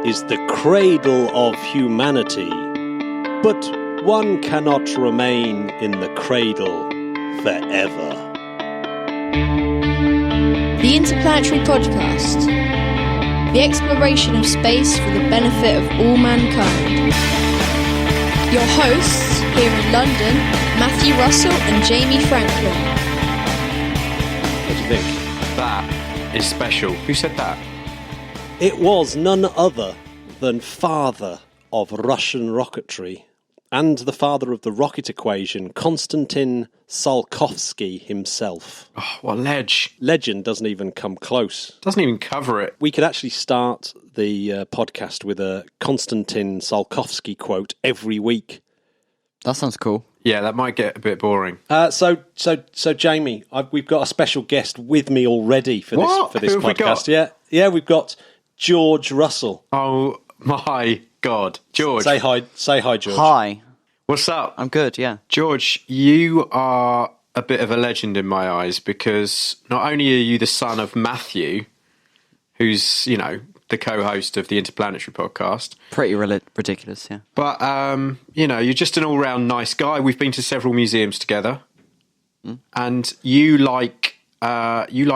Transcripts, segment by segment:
is the cradle of humanity, but one cannot remain in the cradle forever. The Interplanetary Podcast. The exploration of space for the benefit of all mankind. Your hosts here in London, Matthew Russell and Jamie Franklin. What do you think? That is special. Who said that? It was none other than father of Russian rocketry and the father of the rocket equation, Konstantin Tsiolkovsky himself. Oh, what a ledge. Legend doesn't even come close. Doesn't even cover it. We could actually start the podcast with a Konstantin Tsiolkovsky quote every week. That sounds cool. Yeah, that might get a bit boring. So Jamie, we've got a special guest with me already for this Who have we podcast. got? Yeah, we've got George Russell. Oh my God. George. Say hi, George. Hi. What's up? I'm good, yeah. George, you are a bit of a legend in my eyes because not only are you the son of Matthew, who's, the co-host of the Interplanetary Podcast. Pretty ridiculous, yeah. But, you're just an all-round nice guy. We've been to several museums together. And you like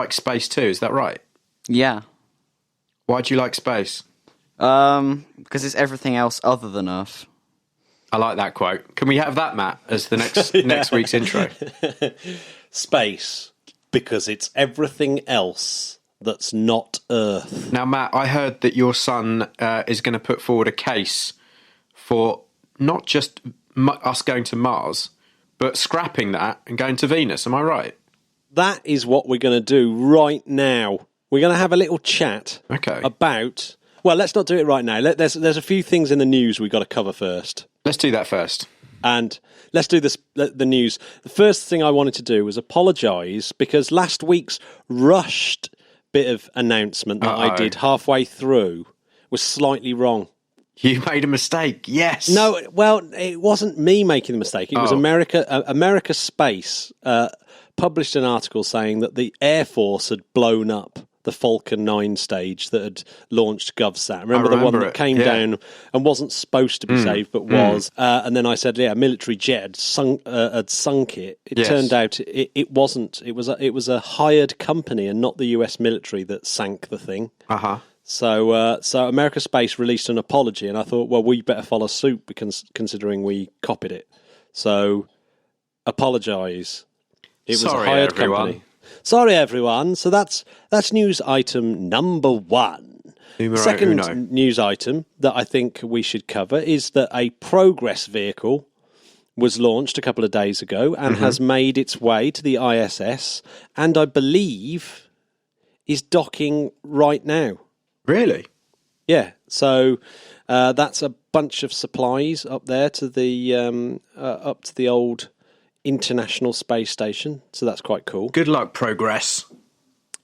space too, is that right? Yeah. Why do you like space? Because it's everything else other than Earth. I like that quote. Can we have that, Matt, as the next week's intro? Space, because it's everything else that's not Earth. Now, Matt, I heard that your son is going to put forward a case for not just us going to Mars, but scrapping that and going to Venus. Am I right? That is what we're going to do right now. We're going to have a little chat about... Well, let's not do it right now. There's a few things in the news we've got to cover first. Let's do that first. And let's do the news. The first thing I wanted to do was apologise because last week's rushed bit of announcement that I did halfway through was slightly wrong. You made a mistake, yes. No, well, it wasn't me making the mistake. It was America Space published an article saying that the Air Force had blown up the Falcon 9 stage that had launched GovSat. Remember the one that came down and wasn't supposed to be saved, but was. And then I said, a military jet had sunk it. It turned out it wasn't. It was a hired company and not the US military that sank the thing. Uh-huh. So America Space released an apology, and I thought, well, we better follow suit because considering we copied it. So, apologise. It was a hired company. Sorry, everyone. So that's news item number one. Second news item that I think we should cover is that a Progress vehicle was launched a couple of days ago and has made its way to the ISS and I believe is docking right now. Really? Yeah. So that's a bunch of supplies up there to the up to the old International Space Station, so that's quite cool. Good luck, Progress.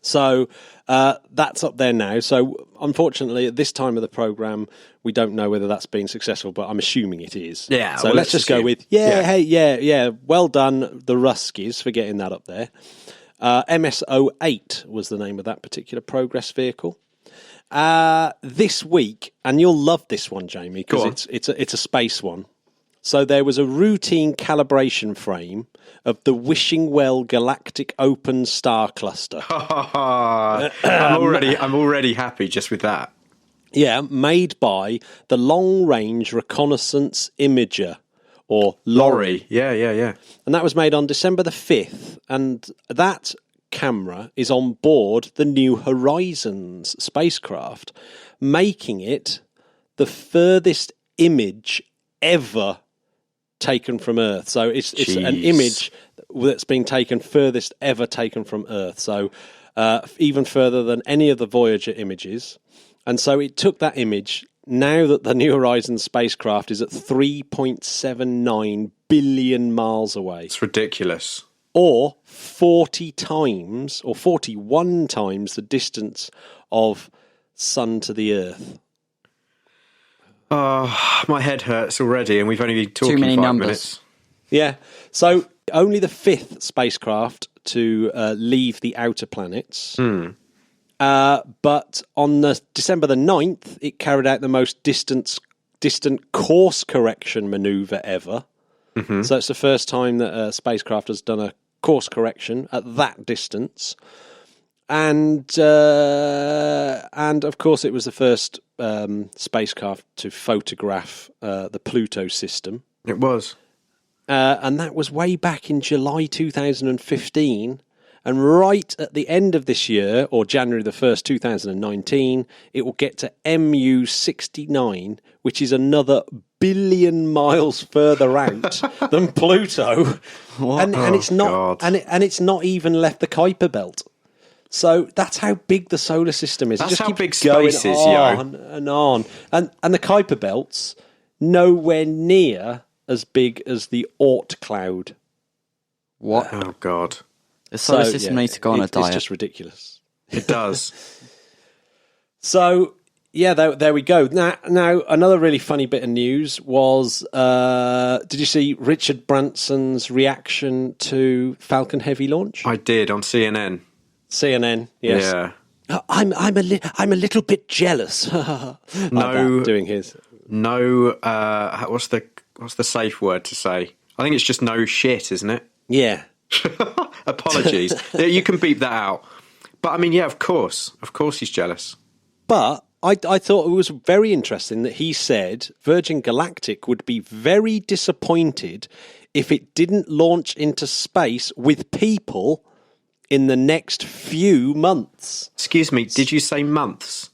So that's up there now. So unfortunately, at this time of the programme, we don't know whether that's been successful, but I'm assuming it is. Yeah. So let's just go with, well done, the Ruskies, for getting that up there. MS-08 was the name of that particular Progress vehicle. This week, and you'll love this one, Jamie, because it's a space one. So there was a routine calibration frame of the Wishing Well Galactic Open Star Cluster. I'm already happy just with that. Yeah, made by the Long Range Reconnaissance Imager, or LORRI. Yeah. And that was made on December the 5th, and that camera is on board the New Horizons spacecraft, making it the furthest image ever taken from Earth. So it's an image that's been furthest ever taken from Earth. So even further than any of the Voyager images. And so it took that image, now that the New Horizons spacecraft is at 3.79 billion miles away. It's ridiculous. Or 40 times, or 41 times the distance of Sun to the Earth. Oh, my head hurts already, and we've only been talking 5 minutes. Yeah, so only the 5th spacecraft to leave the outer planets. But on December the 9th, it carried out the most distant course correction manoeuvre ever. Mm-hmm. So it's the first time that a spacecraft has done a course correction at that distance. And of course, it was the first spacecraft to photograph the Pluto system. It was. And that was way back in July 2015. And right at the end of this year, or January the 1st, 2019, it will get to MU69, which is another billion miles further out than Pluto. And it's not, and it's not even left the Kuiper belt. So that's how big the solar system is. That's it just how keeps big going space is, on and on. And the Kuiper belt's nowhere near as big as the Oort cloud. What? Oh, God. The solar system needs to go on a diet. It's just ridiculous. It does. So, yeah, there we go. Now, another really funny bit of news was, did you see Richard Branson's reaction to Falcon Heavy launch? I did, on CNN. CNN, yes. Yeah. I'm a little bit jealous. Doing his. No, what's the safe word to say? I think it's just no shit, isn't it? Yeah. Apologies. You can beep that out. But I mean, yeah, of course he's jealous. But I thought it was very interesting that he said Virgin Galactic would be very disappointed if it didn't launch into space with people in the next few months. Excuse me, did you say months?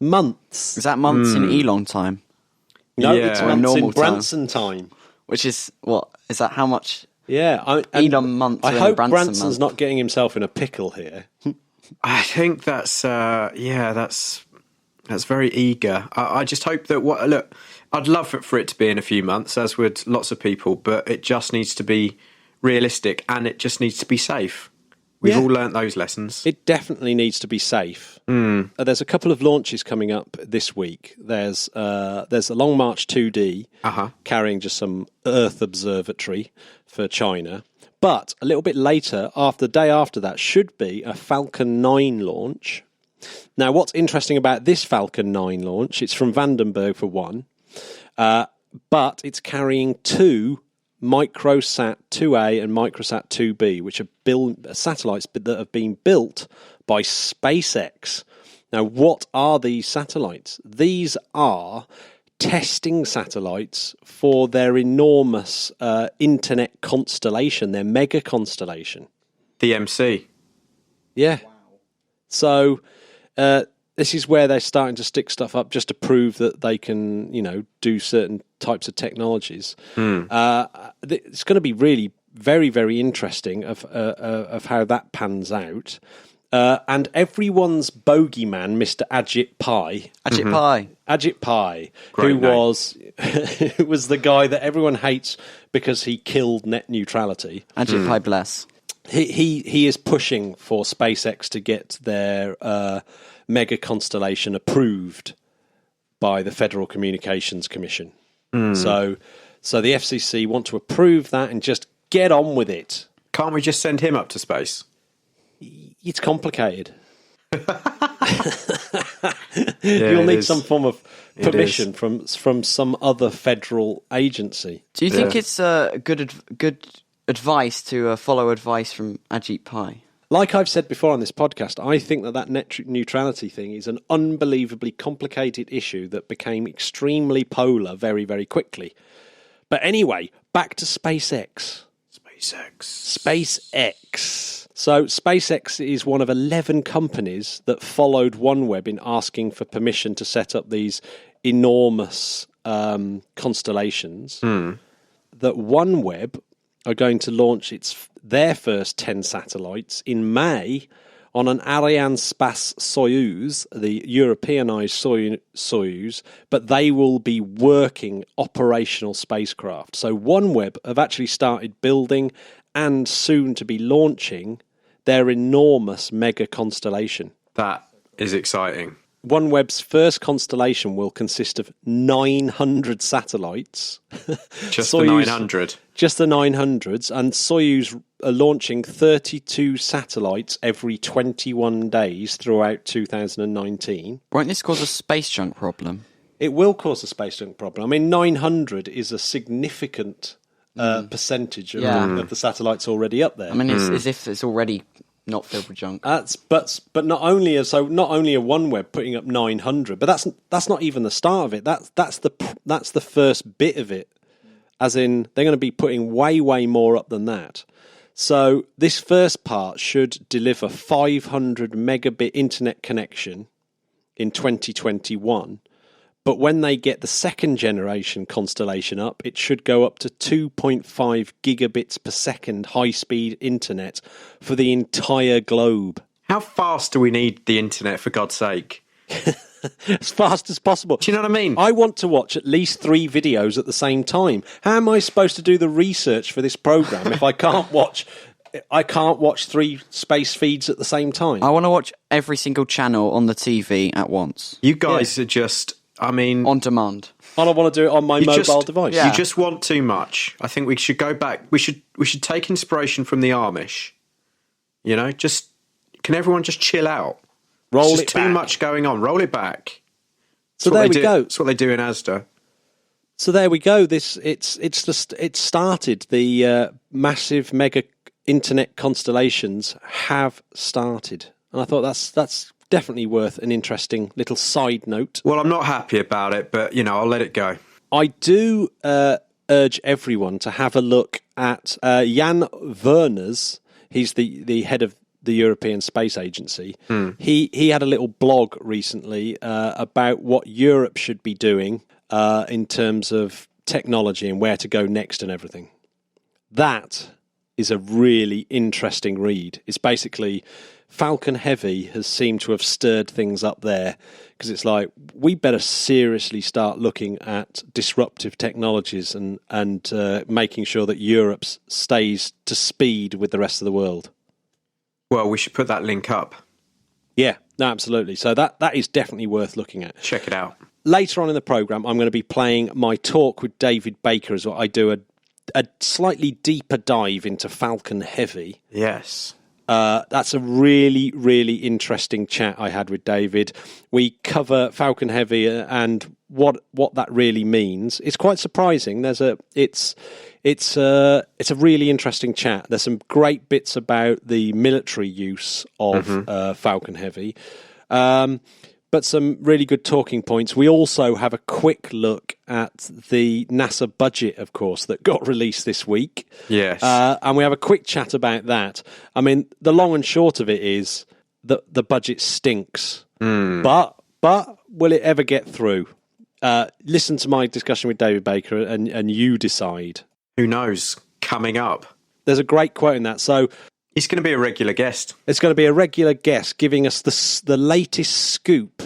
Months. Is that months in Elon time? No, Yeah. it's months normal in Branson time. Which is, what? Is that how much? Yeah. Elon months I in hope Branson Branson's month. not getting himself in a pickle here. I think that's very eager. I just hope that look, I'd love for it to be in a few months, as would lots of people, but it just needs to be realistic and it just needs to be safe. We've all learnt those lessons. It definitely needs to be safe. There's a couple of launches coming up this week. There's the Long March 2D carrying just some Earth observatory for China. But a little bit later, the day after that, should be a Falcon 9 launch. Now, what's interesting about this Falcon 9 launch, it's from Vandenberg for one, but it's carrying two Microsat 2A and Microsat 2B, which are satellites that have been built by SpaceX. Now, what are these satellites? These are testing satellites for their enormous internet constellation, their mega constellation. The MC. Yeah. Wow. So this is where they're starting to stick stuff up just to prove that they can, do certain types of technologies. It's going to be really very, very interesting of how that pans out. And everyone's bogeyman, Mr. Ajit Pai. Ajit Pai, who was the guy that everyone hates because he killed net neutrality. Ajit Pai bless. He is pushing for SpaceX to get their mega constellation approved by the Federal Communications Commission. So the FCC want to approve that and just get on with it. Can't we just send him up to space? It's complicated. You'll need some form of permission from some other federal agency. Do you think it's good advice to follow advice from Ajit Pai? Like I've said before on this podcast, I think that net neutrality thing is an unbelievably complicated issue that became extremely polar very, very quickly. But anyway, back to SpaceX. SpaceX. So SpaceX is one of 11 companies that followed OneWeb in asking for permission to set up these enormous constellations. That OneWeb are going to launch their first 10 satellites in May on an Arianespace Soyuz, the Europeanized Soyuz, but they will be working operational spacecraft. So OneWeb have actually started building and soon to be launching their enormous mega constellation. That is exciting. OneWeb's first constellation will consist of 900 satellites. Just the 900. Just the 900s, and Soyuz are launching 32 satellites every 21 days throughout 2019. Won't this cause a space junk problem? It will cause a space junk problem. I mean, 900 is a significant percentage of the satellites already up there. I mean, it's as if it's already not filled with junk. But not only a OneWeb putting up 900, but that's not even the start of it. That's the first bit of it. As in, they're going to be putting way more up than that. So this first part should deliver 500 megabit internet connection in 2021. But when they get the second generation constellation up, it should go up to 2.5 gigabits per second high-speed internet for the entire globe. How fast do we need the internet, for God's sake? As fast as possible. Do you know what I mean? I want to watch at least 3 videos at the same time. How am I supposed to do the research for this program if I can't watch 3 space feeds at the same time? I want to watch every single channel on the TV at once. You guys are just, I mean... on demand. I don't want to do it on my mobile device. You just want too much. I think we should go back. We should take inspiration from the Amish. You know, can everyone just chill out? There's too much going on. Roll it back. So there we go. That's what they do in Asda. So there we go. It started. The massive mega internet constellations have started, and I thought that's definitely worth an interesting little side note. Well, I'm not happy about it, but I'll let it go. I do urge everyone to have a look at Jan Werner's. He's the head of the European Space Agency. He had a little blog recently about what Europe should be doing in terms of technology and where to go next and everything. That is a really interesting read. It's basically Falcon Heavy has seemed to have stirred things up there, because it's like, we better seriously start looking at disruptive technologies and making sure that Europe stays to speed with the rest of the world. Well, we should put that link up. Yeah, no, absolutely. So that is definitely worth looking at. Check it out. Later on in the programme, I'm going to be playing my talk with David Baker as well. I do a slightly deeper dive into Falcon Heavy. Yes. That's a really, really interesting chat I had with David. We cover Falcon Heavy and what that really means. It's quite surprising. It's a really interesting chat. There's some great bits about the military use of Falcon Heavy, but some really good talking points. We also have a quick look at the NASA budget, of course, that got released this week. Yes. And we have a quick chat about that. I mean, the long and short of it is that the budget stinks. But will it ever get through? Listen to my discussion with David Baker and you decide. Who knows? Coming up. There's a great quote in that. So he's going to be a regular guest. It's going to be a regular guest giving us the latest scoop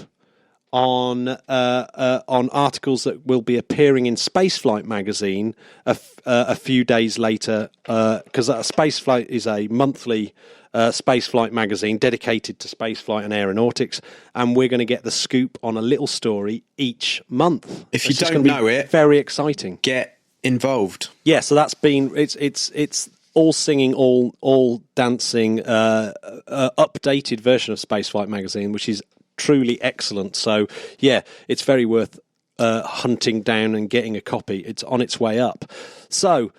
on articles that will be appearing in Spaceflight magazine a few days later, because Spaceflight is a monthly spaceflight magazine dedicated to spaceflight and aeronautics, and we're going to get the scoop on a little story each month. If you don't know it, very exciting. Get involved. Yeah, so that's been it's all singing, all dancing, updated version of Spaceflight magazine, which is truly excellent. So yeah, it's very worth hunting down and getting a copy. It's on its way up. So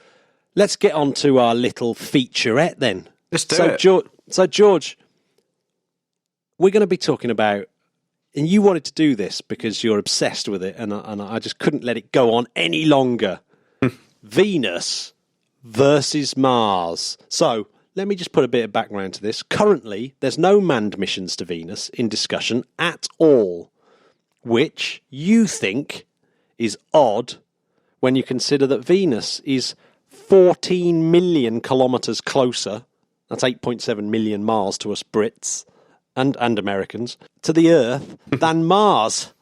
let's get on to our little featurette then. Let's do it. So George, we're going to be talking about, and you wanted to do this because you're obsessed with it, and I just couldn't let it go on any longer. Venus versus Mars. So let me just put a bit of background to this. Currently, there's no manned missions to Venus in discussion at all, which you think is odd when you consider that Venus is 14 million kilometres closer, that's 8.7 million miles to us Brits and Americans, to the Earth than Mars.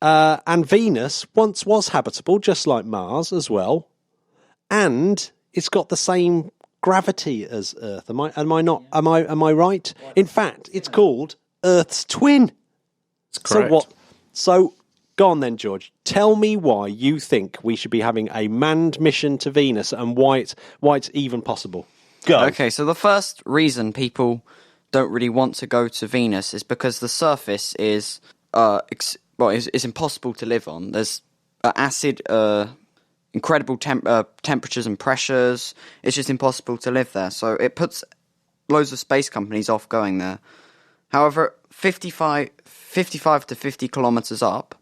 And Venus once was habitable, just like Mars as well, and it's got the same gravity as Earth. Am I right? In fact, it's called Earth's twin. That's correct. So go on then, George. Tell me why you think we should be having a manned mission to Venus and why it's even possible. Go. Okay, so the first reason people don't really want to go to Venus is because the surface is is impossible to live on. There's acid, incredible temperatures and pressures. It's just impossible to live there. So it puts loads of space companies off going there. However, 55 to 50 kilometers up,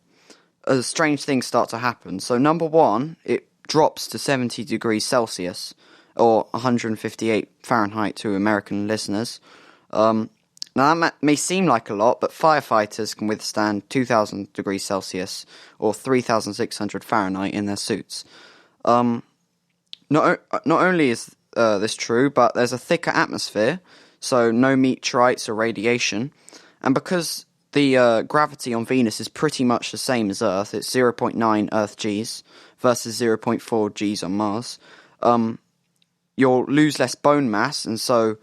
strange things start to happen. So number one, it drops to 70 degrees Celsius, or 158 Fahrenheit to American listeners. Now that may seem like a lot, but firefighters can withstand 2,000 degrees Celsius, or 3,600 Fahrenheit in their suits. Not only is this true, but there's a thicker atmosphere, so no meteorites or radiation. And because the gravity on Venus is pretty much the same as Earth, it's 0.9 Earth Gs versus 0.4 Gs on Mars, you'll lose less bone mass, and so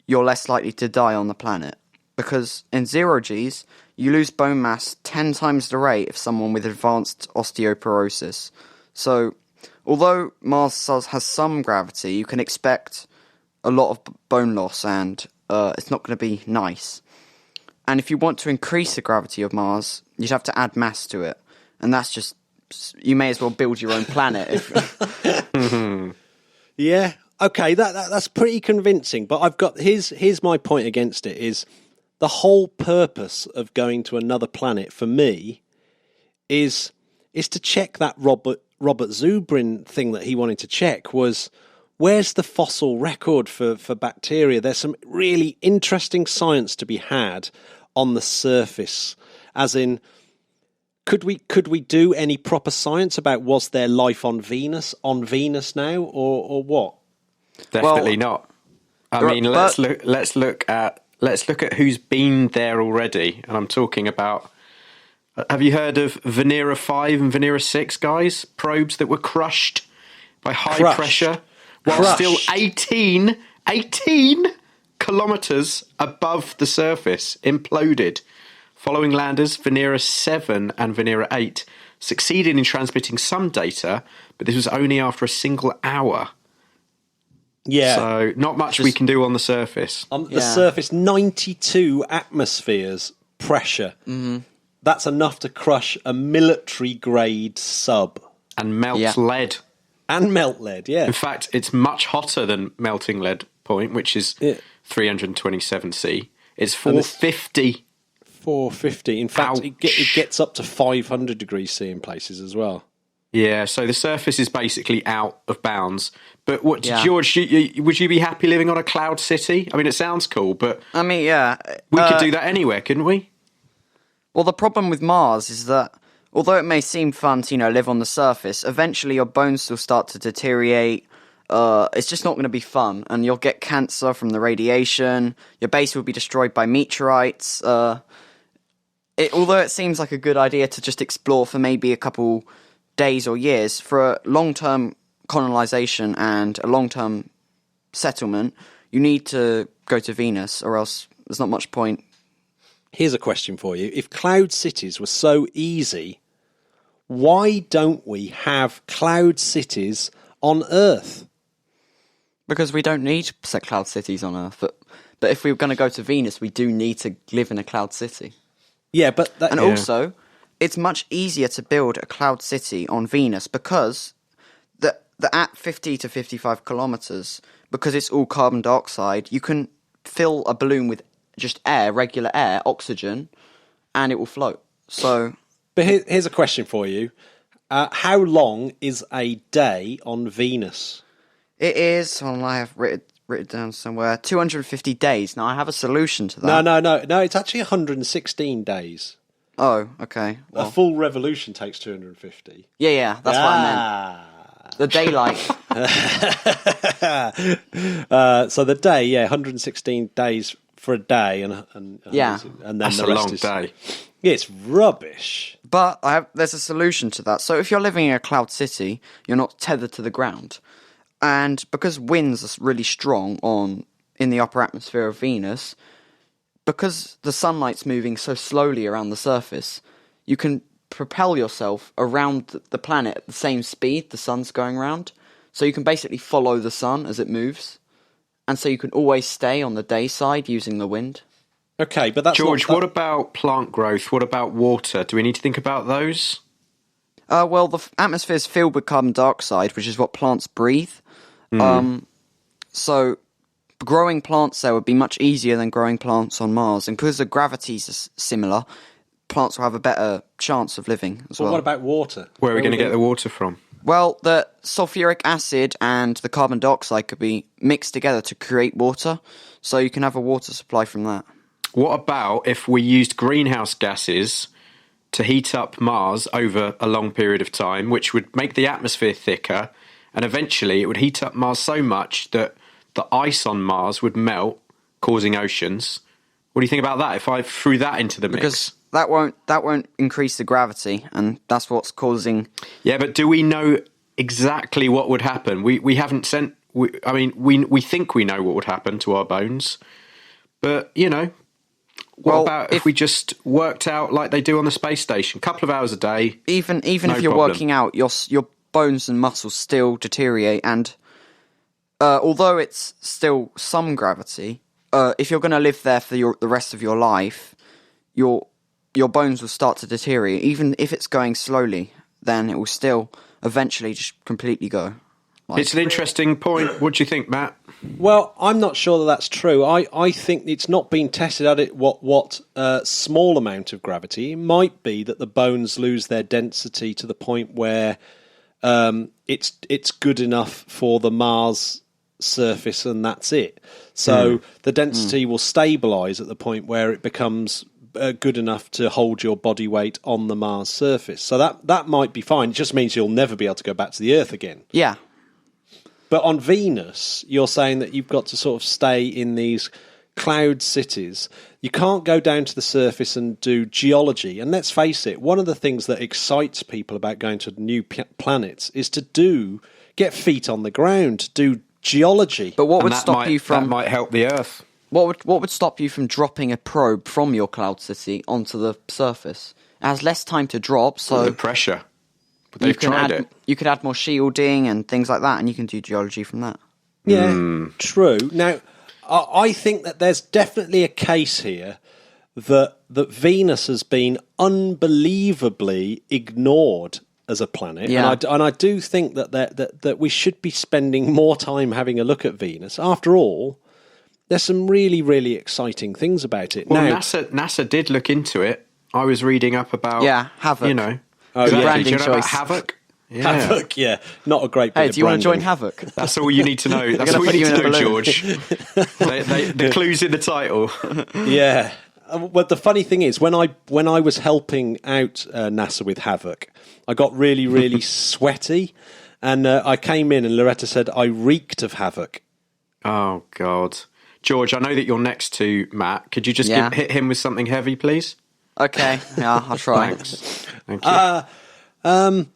you're less likely to die on the planet. Because in 0 Gs, you lose bone mass 10 times the rate of someone with advanced osteoporosis. So, although Mars has some gravity, you can expect a lot of bone loss, and it's not going to be nice. And if you want to increase the gravity of Mars, you'd have to add mass to it. And that's just... You may as well build your own planet. Yeah, okay, that's pretty convincing. But I've got... Here's my point against it, is the whole purpose of going to another planet, for me, is to check that Robert Zubrin thing that he wanted to check was... Where's the fossil record for bacteria? There's some really interesting science to be had on the surface. As in, could we do any proper science about was there life on Venus now, or what? Definitely not. I mean, let's look at who's been there already, and I'm talking about. Have you heard of Venera 5 and Venera 6, guys? Probes that were crushed by high pressure. While still 18 kilometres above the surface, imploded. Following landers, Venera 7 and Venera 8 succeeded in transmitting some data, but this was only after a single hour. Yeah. So not much we can do on the surface. On the surface, 92 atmospheres pressure. Mm-hmm. That's enough to crush a military-grade sub. And melt lead. And melt lead, yeah. In fact, it's much hotter than melting lead point, which is 327 C. It's 450. 450. In fact, it gets up to 500 degrees C in places as well. Yeah, so the surface is basically out of bounds. But George, would you be happy living on a cloud city? I mean, it sounds cool, but... I mean, yeah. We could do that anywhere, couldn't we? Well, the problem with Mars is that although it may seem fun to, live on the surface, eventually your bones will start to deteriorate. It's just not going to be fun, and you'll get cancer from the radiation. Your base will be destroyed by meteorites. Although it seems like a good idea to just explore for maybe a couple days or years, for a long-term colonization and a long-term settlement, you need to go to Venus, or else there's not much point. Here's a question for you. If cloud cities were so easy, why don't we have cloud cities on Earth? Because we don't need cloud cities on Earth. But if we were going to go to Venus, we do need to live in a cloud city. Yeah, but... Also, it's much easier to build a cloud city on Venus because the at 50 to 55 kilometers, because it's all carbon dioxide, you can fill a balloon with just air, regular air, oxygen, and it will float. So... But here's a question for you. How long is a day on Venus? It is, I have written it down somewhere, 250 days. Now, I have a solution to that. No, it's actually 116 days. Oh, okay. Well, a full revolution takes 250. Yeah, that's what I meant. The daylight. So the day, 116 days for a day, and then that's the a rest long day. Yeah, it's rubbish. But there's a solution to that. So if you're living in a cloud city, you're not tethered to the ground. And because winds are really strong in the upper atmosphere of Venus, because the sunlight's moving so slowly around the surface, you can propel yourself around the planet at the same speed the sun's going around. So you can basically follow the sun as it moves. And so you can always stay on the day side using the wind. Okay, but that's George, what about plant growth? What about water? Do we need to think about those? Well, the atmosphere is filled with carbon dioxide, which is what plants breathe. So growing plants there would be much easier than growing plants on Mars. And because the gravities are similar, plants will have a better chance of living as well. What about water? Where are we going to get the water from? Well, the sulfuric acid and the carbon dioxide could be mixed together to create water, so you can have a water supply from that. What about if we used greenhouse gases to heat up Mars over a long period of time, which would make the atmosphere thicker, and eventually it would heat up Mars so much that the ice on Mars would melt, causing oceans? What do you think about that, if I threw that into the mix? Because that won't increase the gravity, and that's what's causing... Yeah, but do we know exactly what would happen? We haven't sent... We think we know what would happen to our bones, but, what about if we just worked out like they do on the space station, a couple of hours a day? Even no if you're problem. working out, your bones and muscles still deteriorate, and although it's still some gravity, if you're going to live there for the rest of your life, your bones will start to deteriorate. Even if it's going slowly, then it will still eventually just completely go. It's an interesting point. What do you think, Matt? Well, I'm not sure that that's true. I think it's not been tested at it what small amount of gravity. It might be that the bones lose their density to the point where it's good enough for the Mars surface and that's it. So the density will stabilise at the point where it becomes good enough to hold your body weight on the Mars surface. So that might be fine. It just means you'll never be able to go back to the Earth again. Yeah. But on Venus, you're saying that you've got to sort of stay in these cloud cities. You can't go down to the surface and do geology. And let's face it, one of the things that excites people about going to new planets is to get feet on the ground, do geology. But what would stop you from... That might help the Earth. What would stop you from dropping a probe from your cloud city onto the surface? It has less time to drop, so... The pressure. But they've tried it. You could add more shielding and things like that, and you can do geology from that. Yeah, true. Now, I think that there's definitely a case here that Venus has been unbelievably ignored as a planet, and I do think that we should be spending more time having a look at Venus. After all, there's some really, really exciting things about it. Well, now, NASA did look into it. I was reading up about... Yeah, Havoc. Did you know about choice. Havoc? Yeah. Havoc, yeah, not a great bit Hey, of do you want to join branding. Havoc? That's all you need to know. That's all put you you need in to a know, balloon. George. The clue's in the title. Yeah. Well, the funny thing is, when I was helping out NASA with Havoc, I got really, really sweaty, and I came in and Loretta said I reeked of Havoc. Oh, God. George, I know that you're next to Matt. Could you just hit him with something heavy, please? Okay, yeah, I'll try. Thanks. Thank you.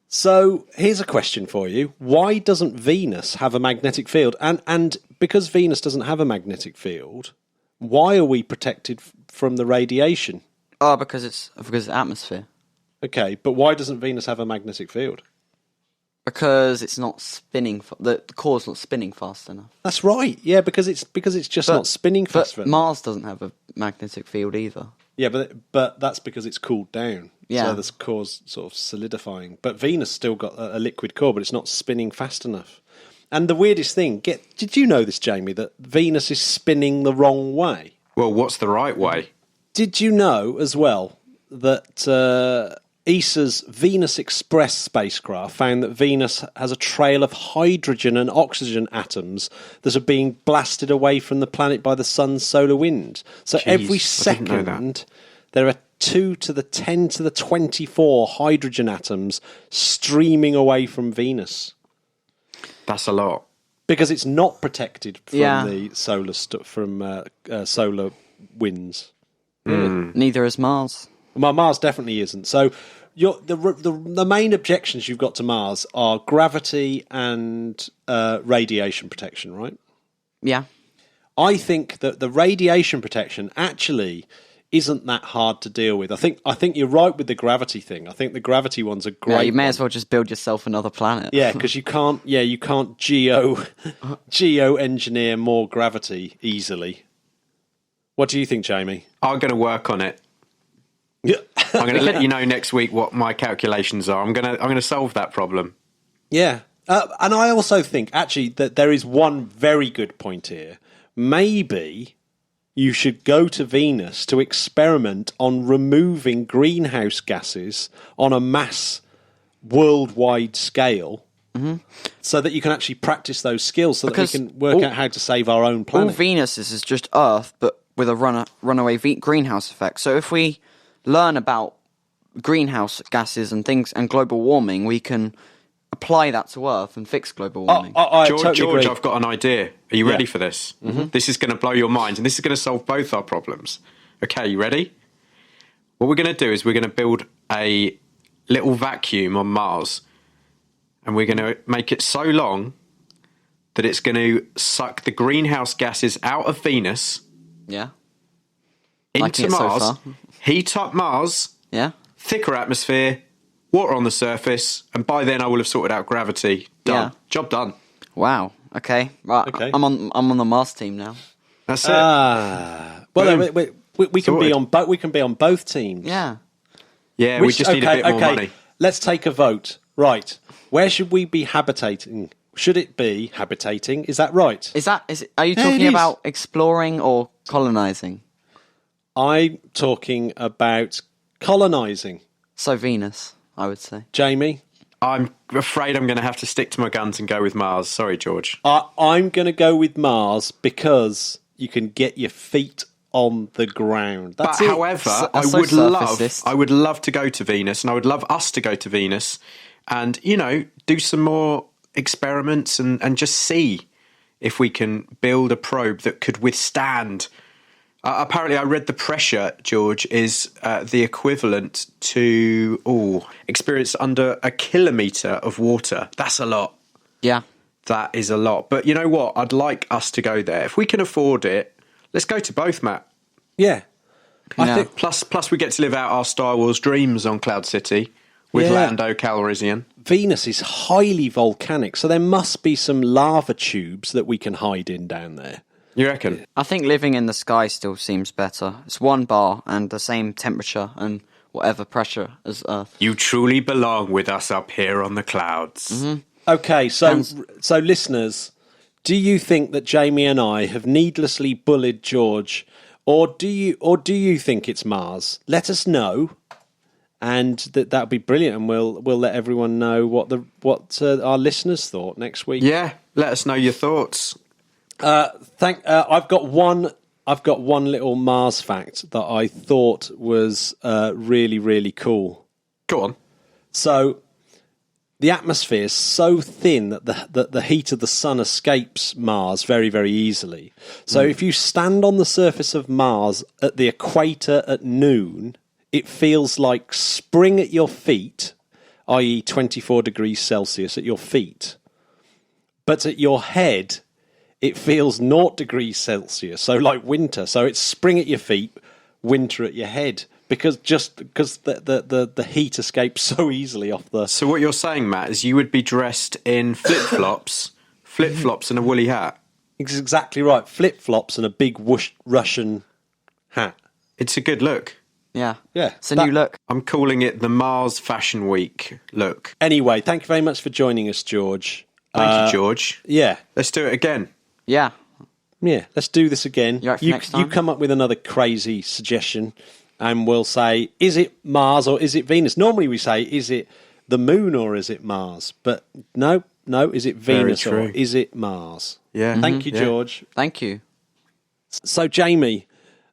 So here's a question for you. Why doesn't Venus have a magnetic field? And because Venus doesn't have a magnetic field, why are we protected from the radiation? Oh, because it's atmosphere. Okay, but why doesn't Venus have a magnetic field? Because it's not spinning. The core's not spinning fast enough. That's right. Yeah, because it's just not spinning fast But enough. Mars doesn't have a magnetic field either. Yeah, but that's because it's cooled down. Yeah. So the core's sort of solidifying. But Venus still got a liquid core, but it's not spinning fast enough. And the weirdest thing, did you know this, Jamie, that Venus is spinning the wrong way? Well, what's the right way? Did you know as well that ESA's Venus Express spacecraft found that Venus has a trail of hydrogen and oxygen atoms that are being blasted away from the planet by the sun's solar wind? So every I didn't know that. second there are 2 to the 10 to the 24 hydrogen atoms streaming away from Venus. That's a lot. Because it's not protected from Yeah. the solar solar winds. Neither is Mars. Well, Mars definitely isn't. So the main objections you've got to Mars are gravity and radiation protection, right? Yeah. I think that the radiation protection actually isn't that hard to deal with. I think you're right with the gravity thing. I think the gravity one's a great. Yeah, you may one. as well just build yourself another planet. Yeah, because you can't geo engineer more gravity easily. What do you think, Jamie? I'm going to work on it. I'm going to let you know next week what my calculations are. I'm going to solve that problem. Yeah, and I also think actually that there is one very good point here. Maybe you should go to Venus to experiment on removing greenhouse gases on a mass worldwide scale, so that you can actually practice those skills, so that we can work out how to save our own planet. All Venus is just Earth, but with a runaway greenhouse effect. So if we learn about greenhouse gases and things and global warming, we can apply that to Earth and fix global warming. George, I've got an idea. Are you ready for this? Mm-hmm. This is going to blow your mind, and this is going to solve both our problems. Okay, you ready? What we're going to do is we're going to build a little vacuum on Mars, and we're going to make it so long that it's going to suck the greenhouse gases out of Venus into Mars, heat up Mars, thicker atmosphere, water on the surface, and by then I will have sorted out gravity. Done. Job done. Wow. Okay. Right. Okay. I'm on the Mars team now. That's it. Well, we can be on both. We can be on both teams. Yeah. Yeah. We just need a bit more money. Let's take a vote. Right. Where should we be habitating? Should it be habitating? Is that right? Are you talking about exploring or colonizing? I'm talking about colonizing. So Venus, I would say. Jamie? I'm afraid I'm going to have to stick to my guns and go with Mars. Sorry, George. I'm going to go with Mars because you can get your feet on the ground. That's it. However, I would love to go to Venus, and I would love us to go to Venus and, do some more experiments and just see if we can build a probe that could withstand. Apparently, I read the pressure, George, is the equivalent to experience under a kilometre of water. That's a lot. Yeah. That is a lot. But you know what? I'd like us to go there. If we can afford it, let's go to both, Matt. Yeah. I think plus we get to live out our Star Wars dreams on Cloud City with Lando Calrissian. Venus is highly volcanic, so there must be some lava tubes that we can hide in down there. You reckon? I think living in the sky still seems better. It's one bar and the same temperature and whatever pressure as Earth. You truly belong with us up here on the clouds. Mm-hmm. Okay, so listeners, do you think that Jamie and I have needlessly bullied George, or do you think it's Mars? Let us know, and that'd be brilliant, and we'll let everyone know what our listeners thought next week. Yeah, let us know your thoughts. I've got one little Mars fact that I thought was really, really cool. Go on. So the atmosphere is so thin that the heat of the sun escapes Mars very, very easily. So if you stand on the surface of Mars at the equator at noon, it feels like spring at your feet, i.e. 24 degrees Celsius at your feet. But at your head, it feels 0 degrees Celsius, so like winter. So it's spring at your feet, winter at your head, because the heat escapes so easily off the... So what you're saying, Matt, is you would be dressed in flip-flops and a woolly hat. It's exactly right. Flip-flops and a big Russian hat. It's a good look. Yeah. Yeah. It's a new look. I'm calling it the Mars Fashion Week look. Anyway, thank you very much for joining us, George. Thank you, George. Yeah. Let's do it again. Yeah. Yeah, let's do this again. You up for next time? You come up with another crazy suggestion and we'll say, is it Mars or is it Venus? Normally we say, is it the moon or is it Mars? But no, is it Venus or is it Mars? Yeah. Thank you, George. Thank you. So, Jamie.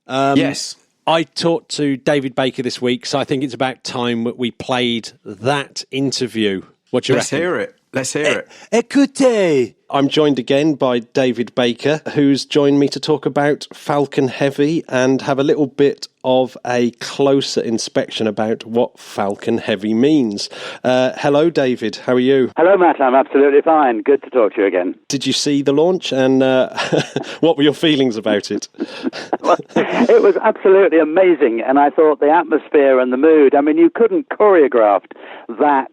Yes. I talked to David Baker this week, so I think it's about time that we played that interview. What do you reckon? Let's hear it. Écoutez. I'm joined again by David Baker, who's joined me to talk about Falcon Heavy and have a little bit of a closer inspection about what Falcon Heavy means. Hello, David. How are you? Hello, Matt. I'm absolutely fine. Good to talk to you again. Did you see the launch, and what were your feelings about it? Well, it was absolutely amazing, and I thought the atmosphere and the mood, I mean, you couldn't choreograph that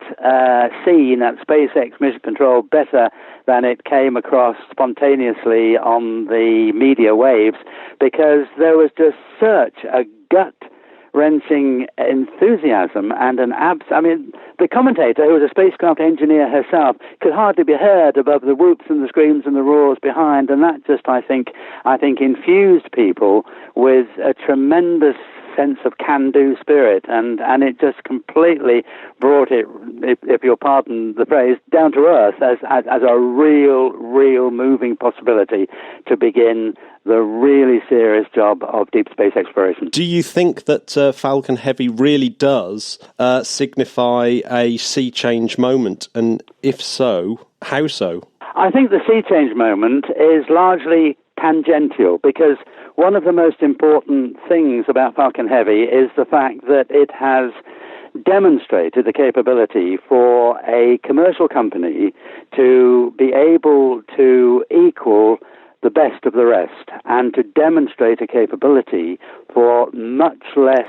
scene at SpaceX Mission Control better than it came across spontaneously on the media waves, because there was just such a gut-wrenching enthusiasm and I mean, the commentator, who was a spacecraft engineer herself, could hardly be heard above the whoops and the screams and the roars behind, and that just, I think infused people with a tremendous sense of can-do spirit, and it just completely brought it, if you'll pardon the phrase, down to earth as a real moving possibility to begin the really serious job of deep space exploration. Do you think that Falcon Heavy really does signify a sea change moment? And if so, how so? I think the sea change moment is largely tangential, because one of the most important things about Falcon Heavy is the fact that it has demonstrated the capability for a commercial company to be able to equal the best of the rest, and to demonstrate a capability for much less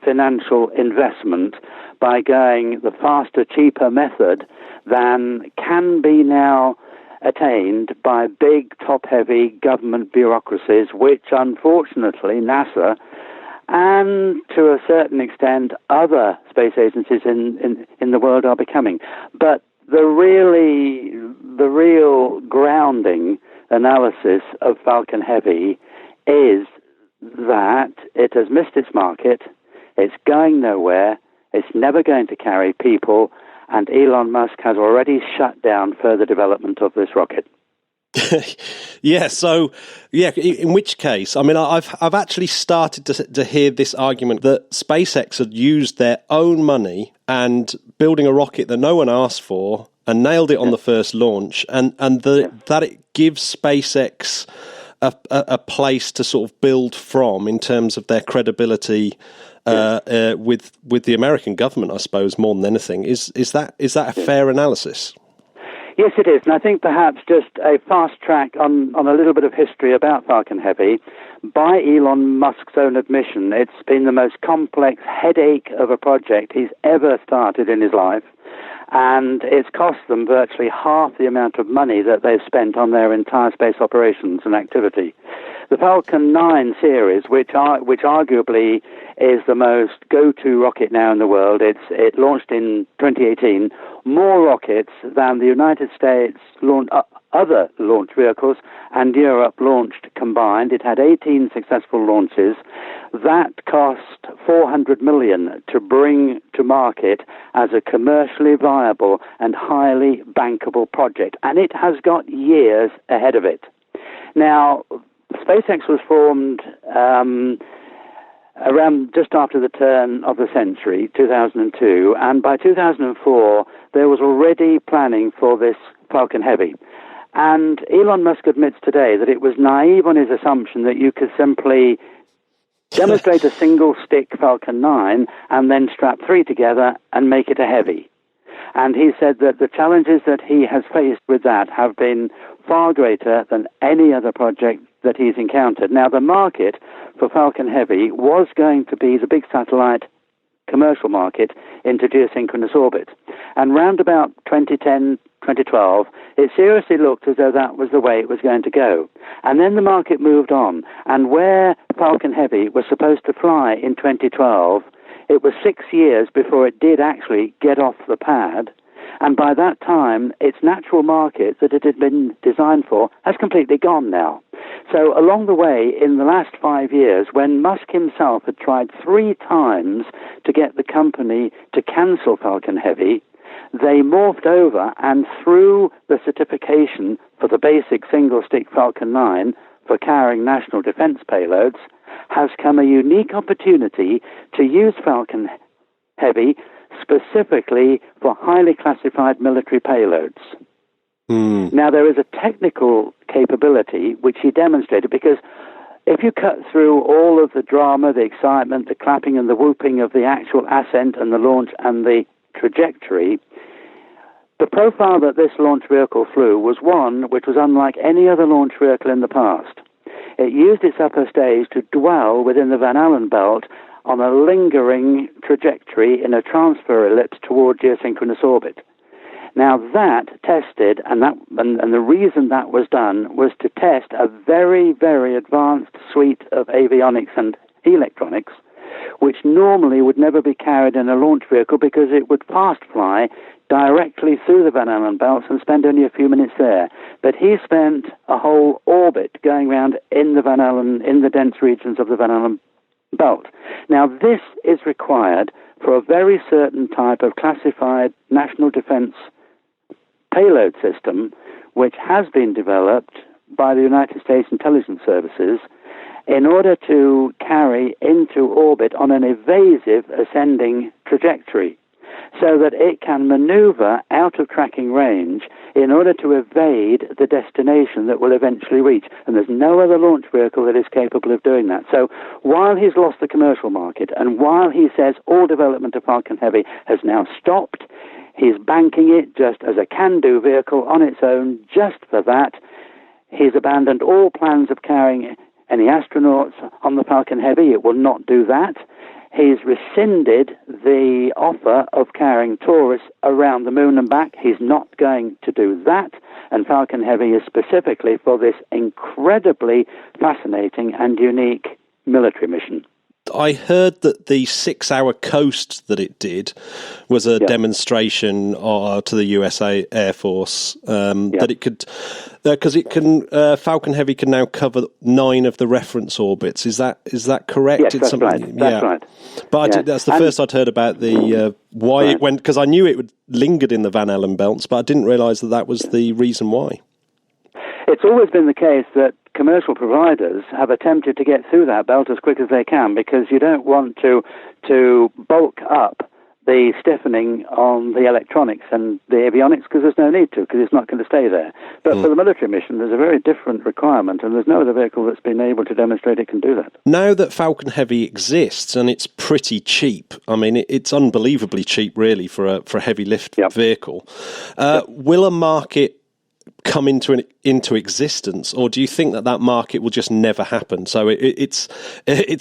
financial investment by going the faster, cheaper method than can be now attained by big, top-heavy government bureaucracies, which unfortunately NASA and to a certain extent other space agencies in the world are becoming. But the real grounding analysis of Falcon Heavy is that it has missed its market, it's going nowhere, it's never going to carry people, and Elon Musk has already shut down further development of this rocket. In which case, I mean, I've actually started to hear this argument that SpaceX had used their own money and building a rocket that no one asked for and nailed it on the first launch, that it gives SpaceX a place to sort of build from in terms of their credibility with the American government, I suppose, more than anything. Is that a fair analysis? Yes, it is. And I think perhaps just a fast track on a little bit of history about Falcon Heavy. By Elon Musk's own admission, it's been the most complex headache of a project he's ever started in his life. And it's cost them virtually half the amount of money that they've spent on their entire space operations and activity. The Falcon 9 series, which arguably is the most go-to rocket now in the world, it launched in 2018, more rockets than the United States other launch vehicles and Europe launched combined. It had 18 successful launches. That cost $400 million to bring to market as a commercially viable and highly bankable project, and it has got years ahead of it. Now, SpaceX was formed around just after the turn of the century, 2002, and by 2004 there was already planning for this Falcon Heavy. And Elon Musk admits today that it was naive on his assumption that you could simply demonstrate a single-stick Falcon 9 and then strap three together and make it a Heavy. And he said that the challenges that he has faced with that have been far greater than any other project that he's encountered. Now, the market for Falcon Heavy was going to be the big satellite commercial market into geosynchronous orbit. And round about 2010, 2012, it seriously looked as though that was the way it was going to go. And then the market moved on. And where Falcon Heavy was supposed to fly in 2012, it was 6 years before it did actually get off the pad. And by that time, its natural market that it had been designed for has completely gone now. So along the way, in the last 5 years, when Musk himself had tried 3 times to get the company to cancel Falcon Heavy, they morphed over, and through the certification for the basic single-stick Falcon 9 for carrying national defense payloads, has come a unique opportunity to use Falcon Heavy specifically for highly classified military payloads. Now, there is a technical capability which he demonstrated, because if you cut through all of the drama, the excitement, the clapping and the whooping of the actual ascent and the launch and the trajectory, the profile that this launch vehicle flew was one which was unlike any other launch vehicle in the past. It used its upper stage to dwell within the Van Allen belt on a lingering trajectory in a transfer ellipse toward geosynchronous orbit. Now that tested, and the reason that was done was to test a very, very advanced suite of avionics and electronics, which normally would never be carried in a launch vehicle because it would fast fly directly through the Van Allen belts and spend only a few minutes there. But he spent a whole orbit going around in the dense regions of the Van Allen belt. Now this is required for a very certain type of classified national defense payload system, which has been developed by the United States intelligence services in order to carry into orbit on an evasive ascending trajectory, so that it can maneuver out of tracking range in order to evade the destination that will eventually reach. And there's no other launch vehicle that is capable of doing that. So while he's lost the commercial market, and while he says all development of Falcon Heavy has now stopped, he's banking it just as a can-do vehicle on its own, just for that. He's abandoned all plans of carrying any astronauts on the Falcon Heavy. It will not do that. He's rescinded the offer of carrying tourists around the moon and back. He's not going to do that. And Falcon Heavy is specifically for this incredibly fascinating and unique military mission. I heard that the 6-hour coast that it did was a demonstration to the USA Air Force that it could, because Falcon Heavy can now cover 9 of the reference orbits. Is that correct? Yes, that's right. That's right. But that's the first I'd heard about the why it went, because I knew it would lingered in the Van Allen belts, but I didn't realise that was the reason why. It's always been the case that commercial providers have attempted to get through that belt as quick as they can, because you don't want to bulk up the stiffening on the electronics and the avionics, because there's no need to, because it's not going to stay there. But for the military mission, there's a very different requirement, and there's no other vehicle that's been able to demonstrate it can do that. Now that Falcon Heavy exists, and it's pretty cheap, I mean, it's unbelievably cheap, really, for a heavy lift vehicle, will a market come into existence, or do you think that market will just never happen? So it's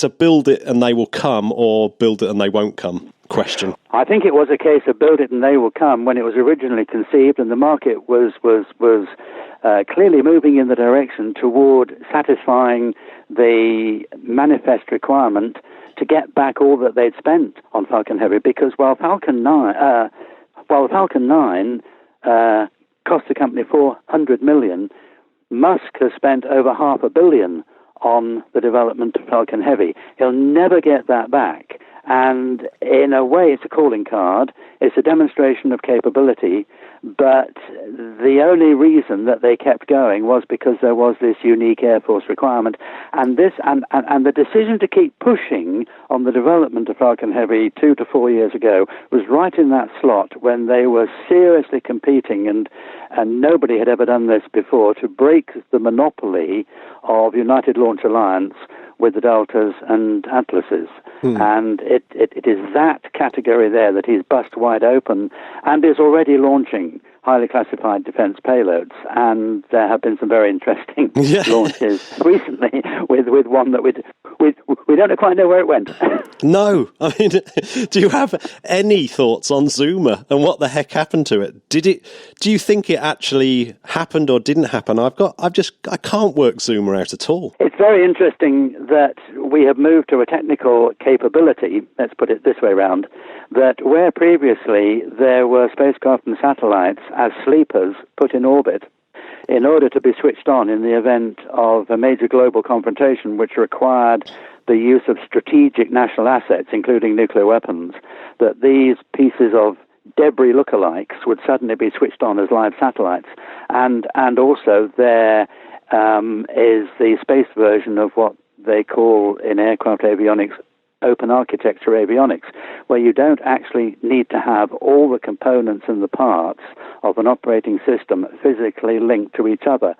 a build it and they will come, or build it and they won't come question. I think it was a case of build it and they will come when it was originally conceived, and the market was clearly moving in the direction toward satisfying the manifest requirement to get back all that they'd spent on Falcon Heavy, because while Falcon 9 cost the company $400 million, Musk has spent over $500 million on the development of Falcon Heavy. He'll never get that back. And in a way, it's a calling card. It's a demonstration of capability. But the only reason that they kept going was because there was this unique Air Force requirement. And the decision to keep pushing on the development of Falcon Heavy 2 to 4 years ago was right in that slot when they were seriously competing, and nobody had ever done this before, to break the monopoly of United Launch Alliance with the Deltas and Atlases. And it is that category there that he's bust wide open and is already launching highly classified defense payloads. And there have been some very interesting launches recently with one that we don't quite know where it went. No. I mean, do you have any thoughts on Zuma and what the heck happened to it? Do you think it actually happened or didn't happen? I can't work Zuma out at all. It's very interesting that we have moved to a technical capability, let's put it this way round, that where previously there were spacecraft and satellites as sleepers put in orbit in order to be switched on in the event of a major global confrontation which required the use of strategic national assets, including nuclear weapons, that these pieces of debris lookalikes would suddenly be switched on as live satellites. And also there is the space version of what they call in aircraft avionics open architecture avionics, where you don't actually need to have all the components and the parts of an operating system physically linked to each other.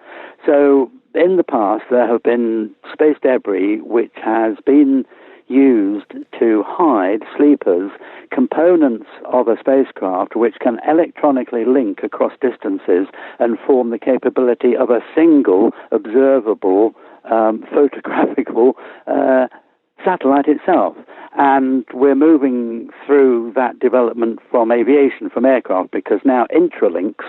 So in the past, there have been space debris which has been used to hide sleepers, components of a spacecraft which can electronically link across distances and form the capability of a single observable, photographical satellite itself. And we're moving through that development from aviation, from aircraft, because now intralinks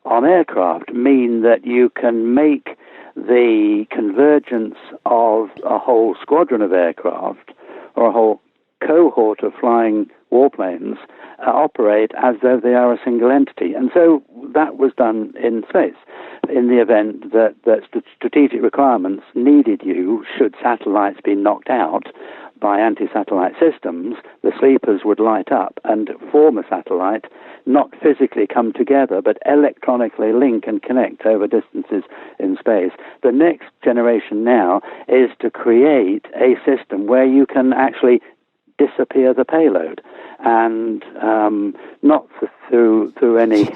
on aircraft mean that you can make the convergence of a whole squadron of aircraft or a whole cohort of flying warplanes operate as though they are a single entity. And so that was done in space. In the event that strategic requirements needed you, should satellites be knocked out by anti-satellite systems, the sleepers would light up and form a satellite, not physically come together, but electronically link and connect over distances in space. The next generation now is to create a system where you can actually disappear the payload, and not through any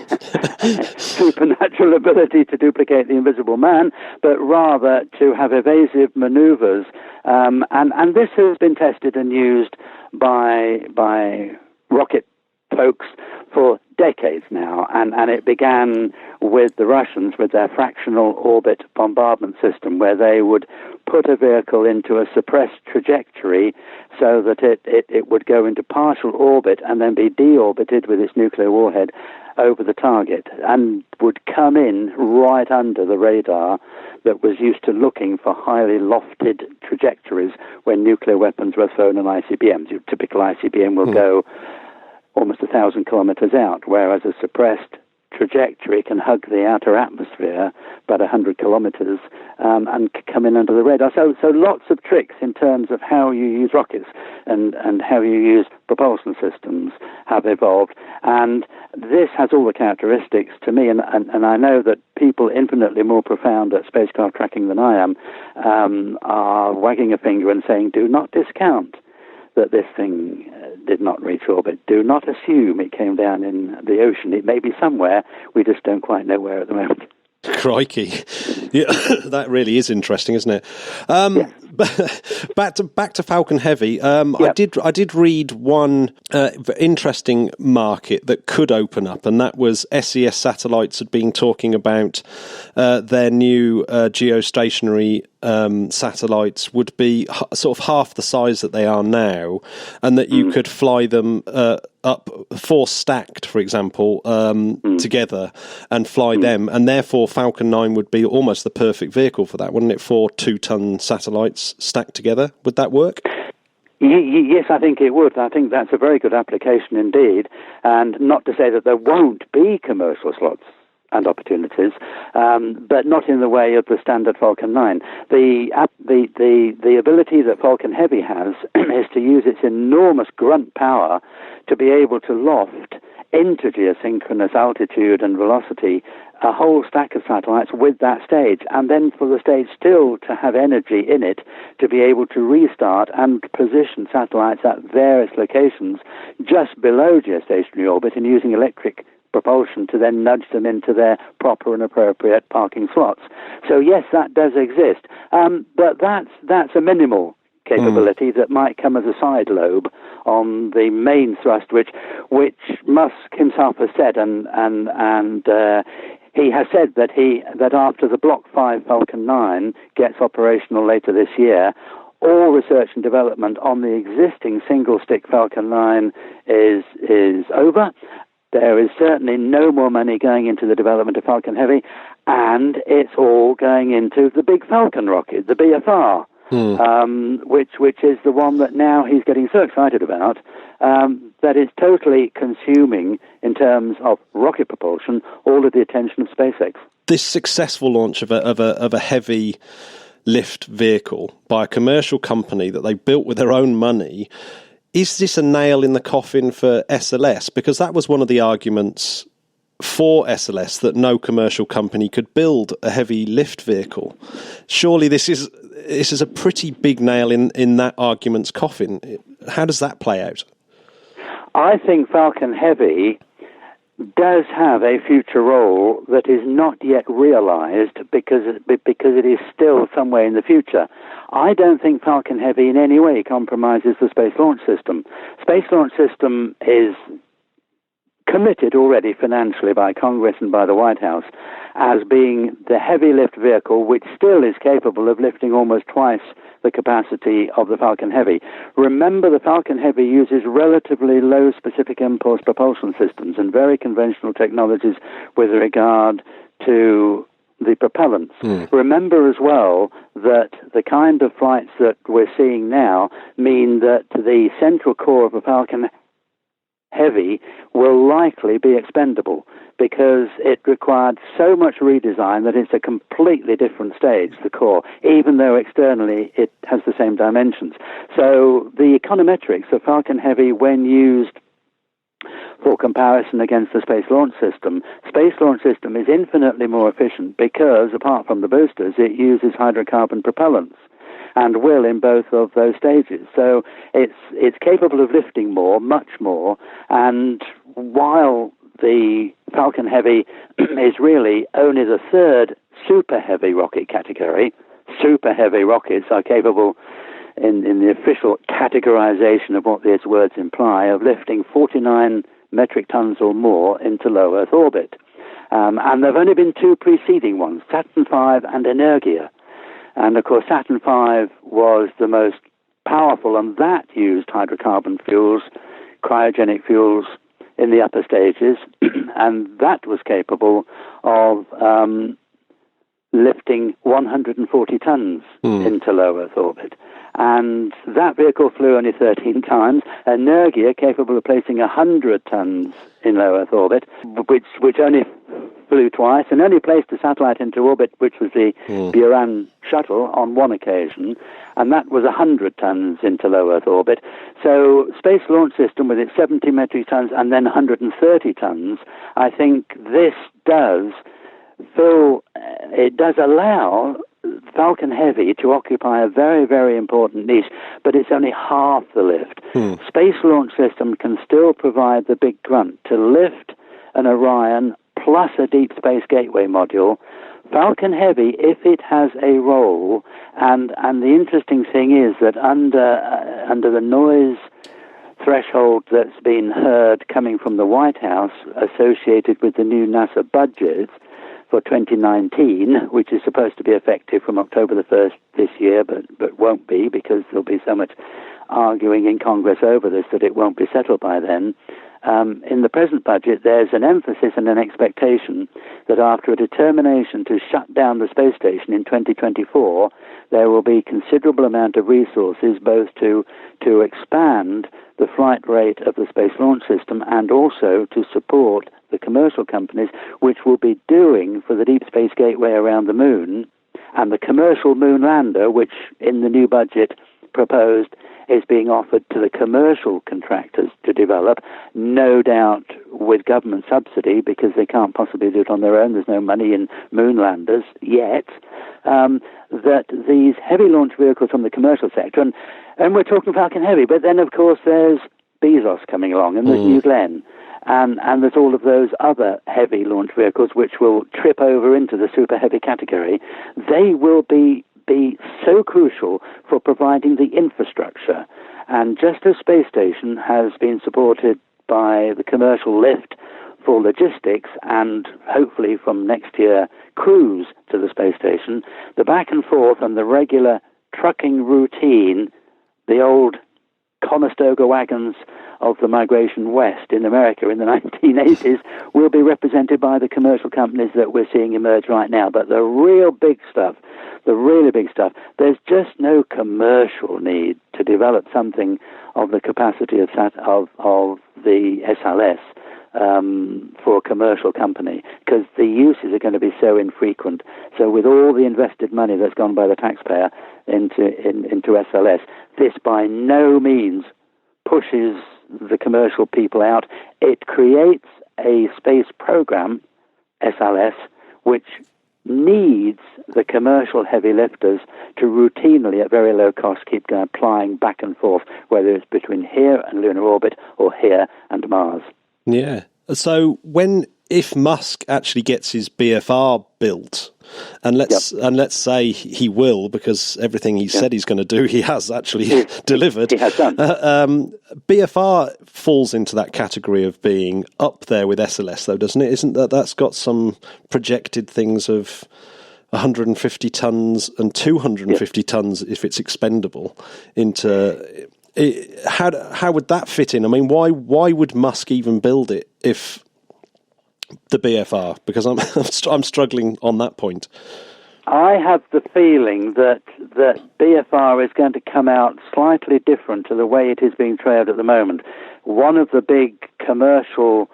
supernatural ability to duplicate the invisible man, but rather to have evasive maneuvers. And this has been tested and used by rocket folks for decades now, and it began with the Russians with their fractional orbit bombardment system, where they would put a vehicle into a suppressed trajectory so that it would go into partial orbit and then be deorbited with its nuclear warhead over the target, and would come in right under the radar that was used to looking for highly lofted trajectories when nuclear weapons were thrown on ICBMs. Your typical ICBM will go almost 1,000 kilometers out, whereas a suppressed trajectory can hug the outer atmosphere about 100 kilometers and come in under the radar. So lots of tricks in terms of how you use rockets and how you use propulsion systems have evolved. And this has all the characteristics to me, and I know that people infinitely more profound at spacecraft tracking than I am are wagging a finger and saying, do not discount that this thing did not reach orbit. Do not assume it came down in the ocean. It may be somewhere. We just don't quite know where at the moment. Crikey. Yeah, that really is interesting, isn't it? Yeah. Back to Falcon Heavy. I did read one interesting market that could open up, and that was SES Satellites had been talking about their new geostationary satellites would be sort of half the size that they are now, and that you could fly them up 4 stacked, for example, together and fly them, and therefore Falcon 9 would be almost the perfect vehicle for that, wouldn't it? 4 2-ton satellites stacked together. Would that work? Yes, I think it would. I think that's a very good application indeed, and not to say that there won't be commercial slots and opportunities, but not in the way of the standard Falcon 9. The ability that Falcon Heavy has is to use its enormous grunt power to be able to loft into geosynchronous altitude and velocity a whole stack of satellites with that stage, and then for the stage still to have energy in it to be able to restart and position satellites at various locations just below geostationary orbit, and using electric propulsion to then nudge them into their proper and appropriate parking slots. So yes, that does exist, but that's a minimal capability that might come as a side lobe on the main thrust, which Musk himself has said, and he has said that after the Block 5 Falcon 9 gets operational later this year, all research and development on the existing single-stick Falcon 9 is over. There is certainly no more money going into the development of Falcon Heavy, and it's all going into the big Falcon rocket, the BFR, which is the one that now he's getting so excited about, that it's totally consuming, in terms of rocket propulsion, all of the attention of SpaceX. This successful launch of a heavy lift vehicle by a commercial company that they built with their own money, is this a nail in the coffin for SLS? Because that was one of the arguments for SLS that no commercial company could build a heavy lift vehicle. Surely this is a pretty big nail in that argument's coffin. How does that play out? I think Falcon Heavy does have a future role that is not yet realized because it is still somewhere in the future. I don't think Falcon Heavy in any way compromises the Space Launch System. Space Launch System is committed already financially by Congress and by the White House as being the heavy lift vehicle which still is capable of lifting almost twice the capacity of the Falcon Heavy. Remember, the Falcon Heavy uses relatively low specific impulse propulsion systems and very conventional technologies with regard to the propellants. Remember as well that the kind of flights that we're seeing now mean that the central core of a Falcon Heavy will likely be expendable because it required so much redesign that it's a completely different stage, the core, even though externally it has the same dimensions. So the econometrics of Falcon Heavy, when used for comparison against the Space Launch System is infinitely more efficient because, apart from the boosters, it uses hydrocarbon propellants and will in both of those stages. So it's capable of lifting more, much more, and while the Falcon Heavy is really only the third super heavy rocket category, super heavy rockets are capable, in the official categorization of what these words imply, of lifting 49 metric tons or more into low Earth orbit. And there have only been two preceding ones, Saturn V and Energia. And, of course, Saturn V was the most powerful, and that used hydrocarbon fuels, cryogenic fuels in the upper stages, and that was capable of lifting 140 tons into low Earth orbit. And that vehicle flew only 13 times. Energia, capable of placing 100 tons in low Earth orbit, which only flew twice, and only placed a satellite into orbit, which was the Buran shuttle, on one occasion, and that was 100 tons into low Earth orbit. So Space Launch System, with its 70 metric tons and then 130 tons, I think this does allow Falcon Heavy to occupy a very, very important niche, but it's only half the lift. Space Launch System can still provide the big grunt to lift an Orion plus a Deep Space Gateway module. Falcon Heavy, if it has a role, and the interesting thing is that under the noise threshold that's been heard coming from the White House associated with the new NASA budget for 2019, which is supposed to be effective from October the 1st this year, but won't be because there'll be so much arguing in Congress over this that it won't be settled by then. In the present budget, there's an emphasis and an expectation that after a determination to shut down the space station in 2024, there will be considerable amount of resources both to expand the flight rate of the Space Launch System and also to support the commercial companies which will be doing for the Deep Space Gateway around the Moon and the commercial moon lander, which in the new budget proposed is being offered to the commercial contractors to develop, no doubt with government subsidy because they can't possibly do it on their own. There's no money in moon landers yet. That these heavy launch vehicles from the commercial sector, and we're talking Falcon Heavy, but then of course there's Bezos coming along and there's New Glenn. And there's all of those other heavy launch vehicles which will trip over into the super heavy category. They will be so crucial for providing the infrastructure. And just as Space Station has been supported by the commercial lift for logistics and hopefully from next year cruise to the space station, the back and forth and the regular trucking routine, the old Conestoga wagons of the migration west in America in the 1980s will be represented by the commercial companies that we're seeing emerge right now. But the really big stuff, there's just no commercial need to develop something of the capacity of the SLS for a commercial company, because the uses are going to be so infrequent. So with all the invested money that's gone by the taxpayer into SLS, this by no means pushes the commercial people out. It creates a space program, SLS, which needs the commercial heavy lifters to routinely, at very low cost, keep going, flying back and forth, whether it's between here and lunar orbit or here and Mars. Yeah. So if Musk actually gets his BFR built, and let's say he will, because everything he said he's going to do, he has actually delivered. He has done. BFR falls into that category of being up there with SLS, though, doesn't it? Isn't that's got some projected things of 150 tons and 250 tons if it's expendable into it? How would that fit in? I mean, why would Musk even build it if the BFR? Because I'm struggling on that point. I have the feeling that BFR is going to come out slightly different to the way it is being trailed at the moment. One of the big commercial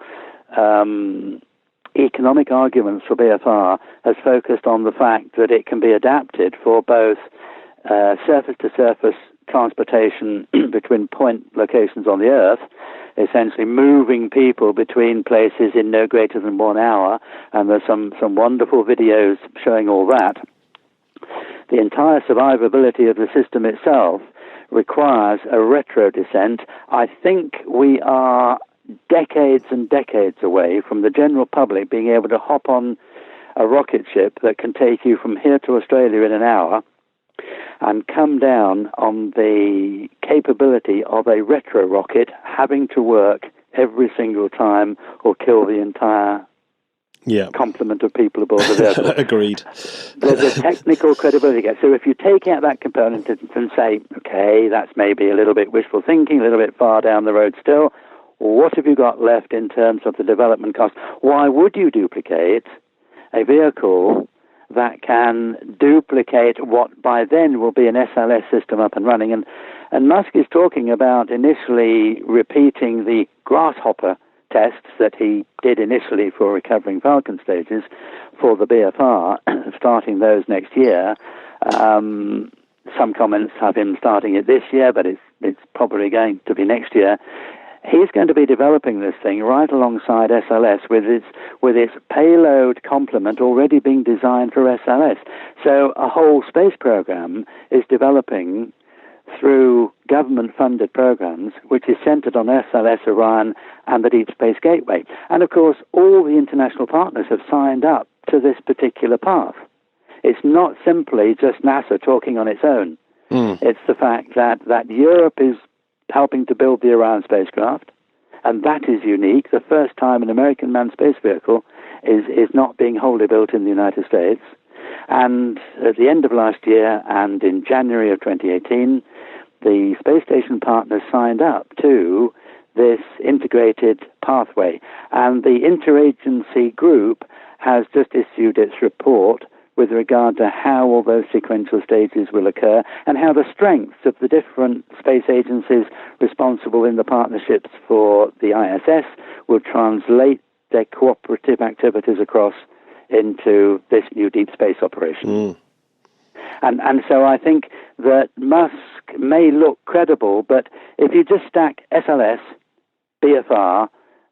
economic arguments for BFR has focused on the fact that it can be adapted for both surface-to-surface transportation between point locations on the Earth, essentially moving people between places in no greater than 1 hour, and there's some wonderful videos showing all that. The entire survivability of the system itself requires a retro descent. I think we are decades and decades away from the general public being able to hop on a rocket ship that can take you from here to Australia in an hour and come down on the capability of a retro rocket having to work every single time or kill the entire complement of people aboard the vessel. Agreed. There's a technical credibility. So if you take out that component and say, okay, that's maybe a little bit wishful thinking, a little bit far down the road still, what have you got left in terms of the development cost? Why would you duplicate a vehicle that can duplicate what by then will be an SLS system up and running? And Musk is talking about initially repeating the grasshopper tests that he did initially for recovering Falcon stages for the BFR, starting those next year. Some comments have him starting it this year, but it's probably going to be next year. He's going to be developing this thing right alongside SLS with its payload complement already being designed for SLS. So a whole space program is developing through government-funded programs, which is centered on SLS, Orion, and the Deep Space Gateway. And of course, all the international partners have signed up to this particular path. It's not simply just NASA talking on its own. It's the fact that Europe is helping to build the Orion spacecraft, and that is unique. The first time an American manned space vehicle is not being wholly built in the United States. And at the end of last year and in January of 2018, the space station partners signed up to this integrated pathway. And the interagency group has just issued its report with regard to how all those sequential stages will occur and how the strengths of the different space agencies responsible in the partnerships for the ISS will translate their cooperative activities across into this new deep space operation. And so I think that Musk may look credible, but if you just stack SLS, BFR,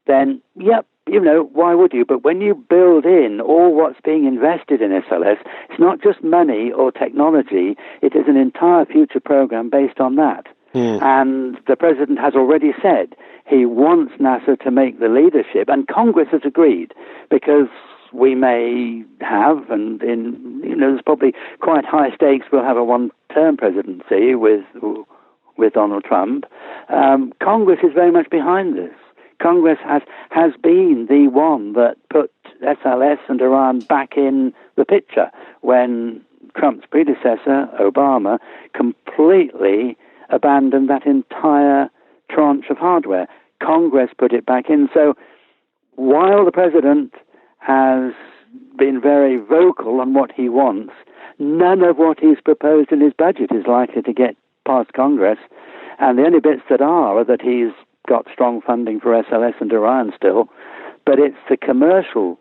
then, yep, why would you? But when you build in all what's being invested in SLS, it's not just money or technology, it is an entire future program based on that. And the president has already said he wants NASA to make the leadership, and Congress has agreed, because we may have, and there's probably quite high stakes, we'll have a one-term presidency with Donald Trump. Congress is very much behind this. Congress has been the one that put SLS and Orion back in the picture when Trump's predecessor, Obama, completely abandoned that entire tranche of hardware. Congress put it back in. So while the president has been very vocal on what he wants, none of what he's proposed in his budget is likely to get past Congress. And the only bits that are that he's got strong funding for SLS and Orion still, but it's the commercial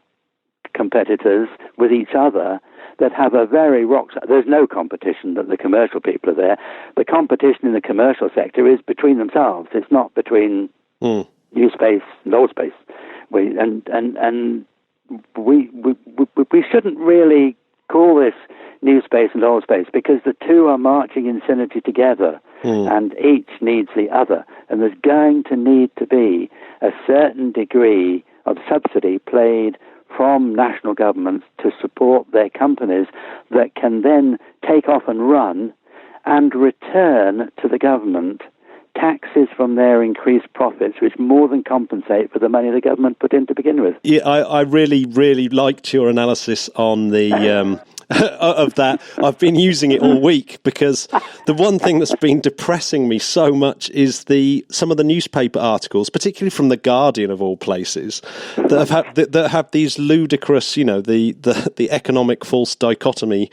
competitors with each other that have a very there's no competition that the commercial people are there. The competition in the commercial sector is between themselves. It's not between new space and old space. We shouldn't really call this new space and old space, because the two are marching in synergy together, and each needs the other. And there's going to need to be a certain degree of subsidy played from national governments to support their companies that can then take off and run and return to the government taxes from their increased profits, which more than compensate for the money the government put in to begin with. Yeah, I really, really liked your analysis on the of that. I've been using it all week, because the one thing that's been depressing me so much is some of the newspaper articles, particularly from The Guardian of all places, that have these ludicrous, the economic false dichotomy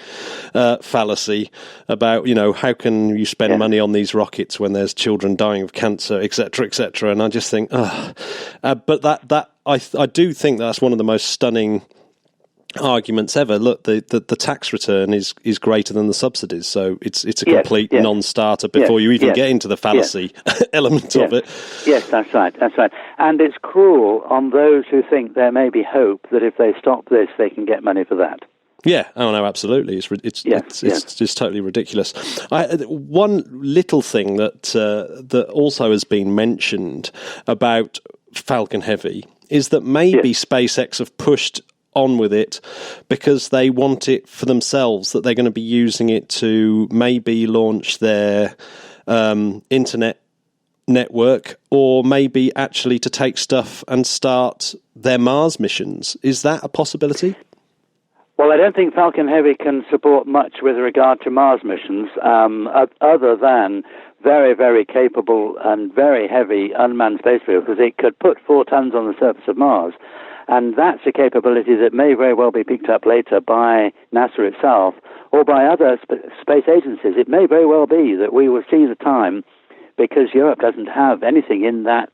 fallacy about, how can you spend money on these rockets when there's children dying of cancer, etc., etc. And I just think, but that I do think that's one of the most stunning arguments ever. Look, the tax return is greater than the subsidies, so it's a complete non-starter before you even get into the fallacy element of it. Yes, that's right. And it's cruel on those who think there may be hope that if they stop this, they can get money for that. Yeah, oh no, absolutely. It's just totally ridiculous. One little thing that also has been mentioned about Falcon Heavy is that maybe SpaceX have pushed on with it because they want it for themselves, that they're going to be using it to maybe launch their internet network, or maybe actually to take stuff and start their Mars missions. Is that a possibility? Well, I don't think Falcon Heavy can support much with regard to Mars missions, other than very, very capable and very heavy unmanned space vehicles. It could put 4 tons on the surface of Mars. And that's a capability that may very well be picked up later by NASA itself or by other space agencies. It may very well be that we will see the time, because Europe doesn't have anything in that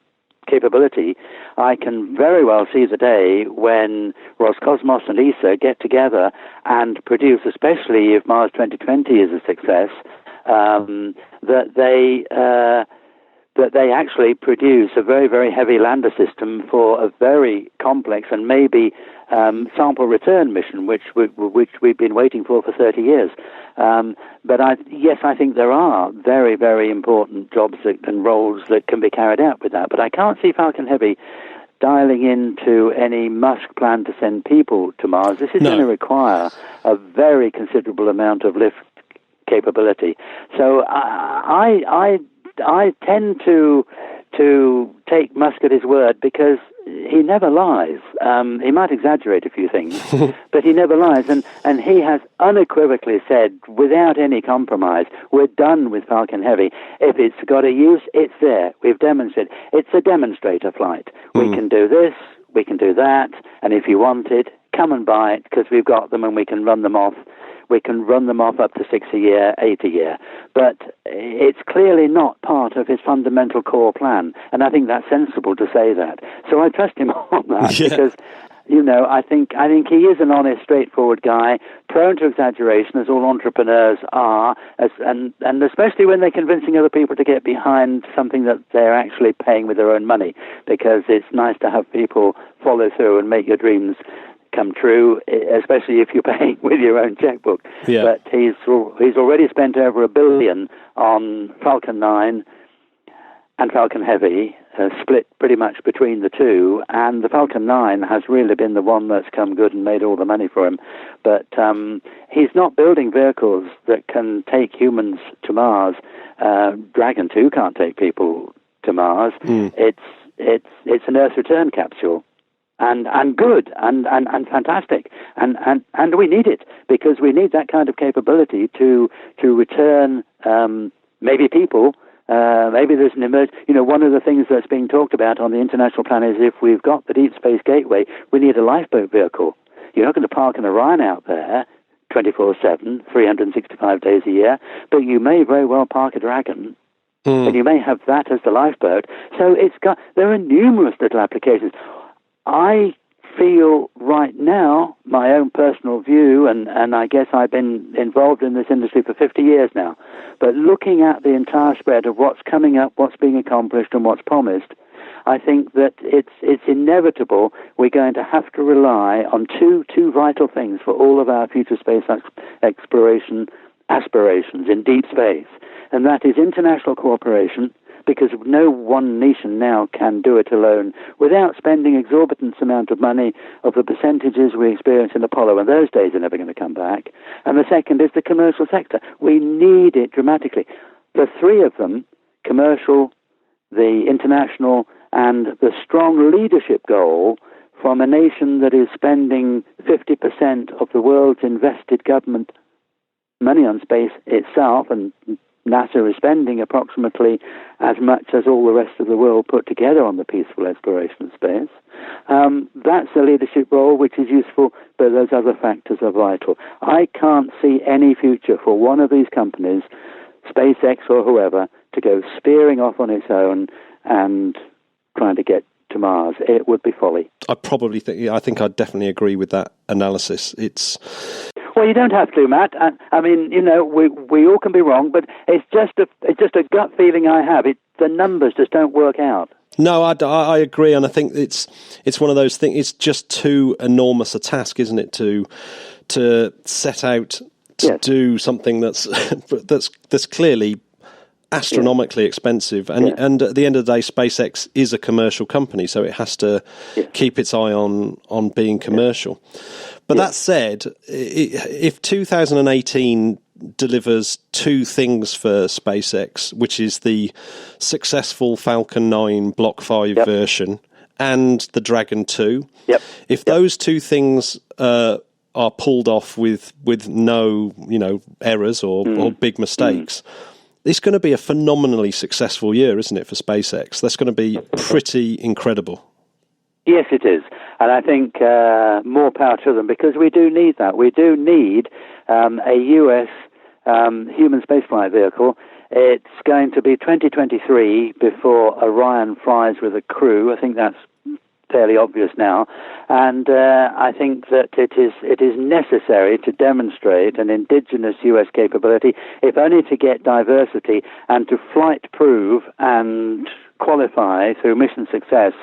capability. I can very well see the day when Roscosmos and ESA get together and produce, especially if Mars 2020 is a success, that they actually produce a very, very heavy lander system for a very complex and maybe sample return mission, which we've been waiting for 30 years. But I think there are very, very important jobs and roles that can be carried out with that. But I can't see Falcon Heavy dialing into any Musk plan to send people to Mars. This is going to require a very considerable amount of lift capability. So I tend to take Musk at his word, because he never lies. He might exaggerate a few things, but he never lies. And he has unequivocally said, without any compromise, we're done with Falcon Heavy. If it's got a use, it's there. We've demonstrated. It's a demonstrator flight. We can do this, we can do that, and if you want it, come and buy it, because we've got them and we can run them off. We can run them off up to 6 a year, 8 a year. But it's clearly not part of his fundamental core plan. And I think that's sensible to say that. So I trust him on that, because, I think he is an honest, straightforward guy, prone to exaggeration, as all entrepreneurs are, and especially when they're convincing other people to get behind something that they're actually paying with their own money, because it's nice to have people follow through and make your dreams come true, especially if you're paying with your own checkbook. Yeah. But he's already spent over $1 billion on Falcon 9 and Falcon Heavy, split pretty much between the two, and the Falcon 9 has really been the one that's come good and made all the money for him. But he's not building vehicles that can take humans to Mars. Dragon 2 can't take people to Mars. It's an Earth return capsule. And good and fantastic, and we need it, because we need that kind of capability to return maybe people. Maybe there's an emerge. One of the things that's being talked about on the international plan is, if we've got the Deep Space Gateway, we need a lifeboat vehicle. You're not going to park an Orion out there 24/7, 365 days a year, but you may very well park a Dragon. And you may have that as the lifeboat. So there are numerous little applications. I feel right now, my own personal view, and I guess I've been involved in this industry for 50 years now, but looking at the entire spread of what's coming up, what's being accomplished, and what's promised, I think that it's inevitable we're going to have to rely on two vital things for all of our future space exploration aspirations in deep space, and that is international cooperation, because no one nation now can do it alone without spending exorbitant amount of money of the percentages we experienced in Apollo, and those days are never going to come back. And the second is the commercial sector. We need it dramatically. The three of them, commercial, the international, and the strong leadership goal from a nation that is spending 50% of the world's invested government money on space itself, and NASA is spending approximately as much as all the rest of the world put together on the peaceful exploration of space. That's a leadership role which is useful, but those other factors are vital. I can't see any future for one of these companies, SpaceX or whoever, to go spearing off on its own and trying to get to Mars. It would be folly. I think I'd definitely agree with that analysis. Well, you don't have to, Matt. I mean, we all can be wrong, but it's just a gut feeling I have. The numbers just don't work out. No, I agree, and I think it's one of those things. It's just too enormous a task, isn't it, to set out to do something that's clearly astronomically expensive, and at the end of the day, SpaceX is a commercial company, so it has to keep its eye on being commercial. But that said, if 2018 delivers two things for SpaceX, which is the successful Falcon 9 Block 5 version and the Dragon 2, if those two things are pulled off with no errors or big mistakes, it's going to be a phenomenally successful year, isn't it, for SpaceX? That's going to be pretty incredible. Yes, it is. And I think more power to them, because we do need that. We do need a U.S. Human spaceflight vehicle. It's going to be 2023 before Orion flies with a crew. I think that's fairly obvious now. And I think that it is necessary to demonstrate an indigenous U.S. capability, if only to get diversity and to flight prove and qualify through mission success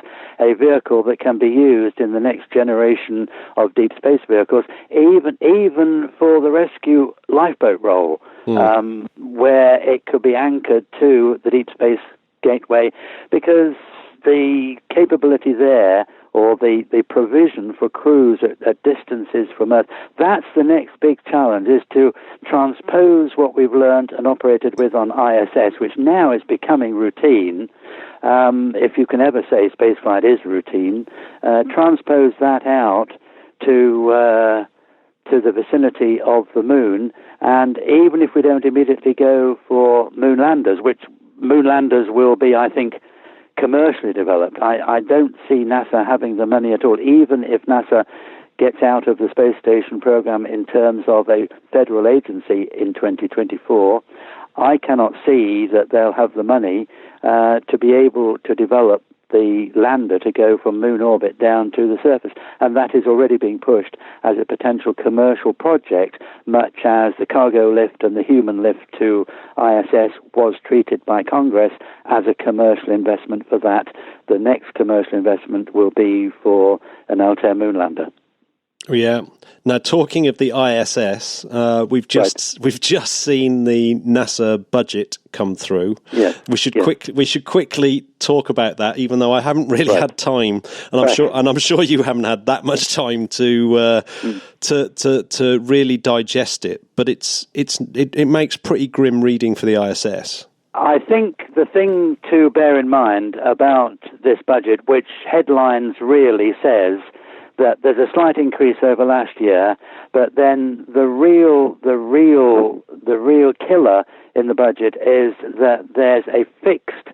a vehicle that can be used in the next generation of deep space vehicles, even for the rescue lifeboat role, where it could be anchored to the deep space gateway, because the capability there, or the provision for crews at distances from Earth, that's the next big challenge, is to transpose what we've learned and operated with on ISS, which now is becoming routine. If you can ever say spaceflight is routine, transpose that out to the vicinity of the moon, and even if we don't immediately go for moon landers, which moon landers will be, I think, commercially developed, I don't see NASA having the money at all, even if NASA gets out of the space station program in terms of a federal agency in 2024. I cannot see that they'll have the money to be able to develop the lander to go from moon orbit down to the surface. And that is already being pushed as a potential commercial project, much as the cargo lift and the human lift to ISS was treated by Congress as a commercial investment for that. The next commercial investment will be for an Altair moon lander. Yeah. Now, talking of the ISS, we've just seen the NASA budget come through. Yeah. We should quickly talk about that, even though I haven't really had time, and I'm sure you haven't had that much time to really digest it. But it makes pretty grim reading for the ISS. I think the thing to bear in mind about this budget, which headlines really says that there's a slight increase over last year, but then the real killer in the budget is that there's a fixed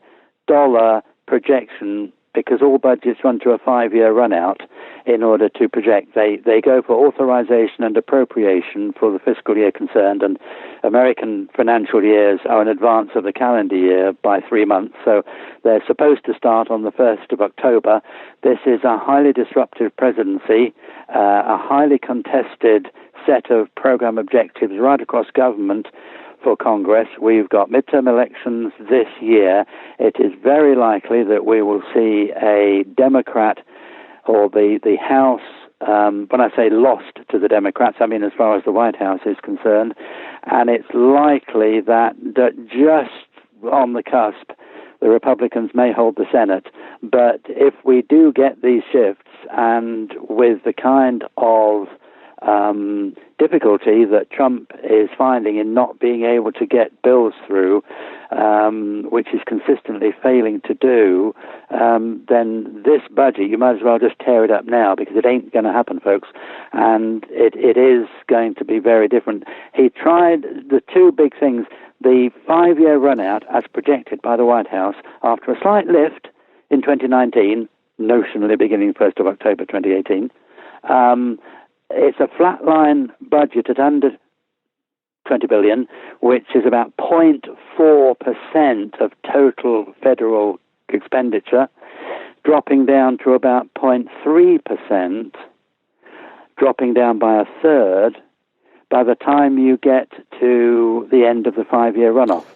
dollar projection because all budgets run to a 5-year run-out in order to project. They go for authorization and appropriation for the fiscal year concerned, and American financial years are in advance of the calendar year by 3 months, so they're supposed to start on the 1st of October. This is a highly disruptive presidency, a highly contested set of program objectives right across government for Congress. We've got midterm elections this year. It is very likely that we will see a Democrat or the House, when I say lost to the Democrats, I mean as far as the White House is concerned, and it's likely that just on the cusp, the Republicans may hold the Senate. But if we do get these shifts, and with the kind of difficulty that Trump is finding in not being able to get bills through, which is consistently failing to do, then this budget, you might as well just tear it up now, because it ain't going to happen, folks. And it is going to be very different. He tried the two big things, the 5-year run-out as projected by the White House after a slight lift in 2019, notionally beginning 1st of October 2018. It's a flatline budget at under $20 billion, which is about 0.4% of total federal expenditure, dropping down to about 0.3%, dropping down by a third by the time you get to the end of the 5-year runoff.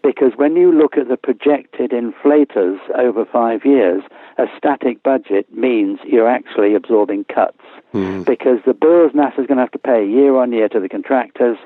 Because when you look at the projected inflators over 5 years, a static budget means you're actually absorbing cuts. Because the bills NASA's going to have to pay year on year to the contractors,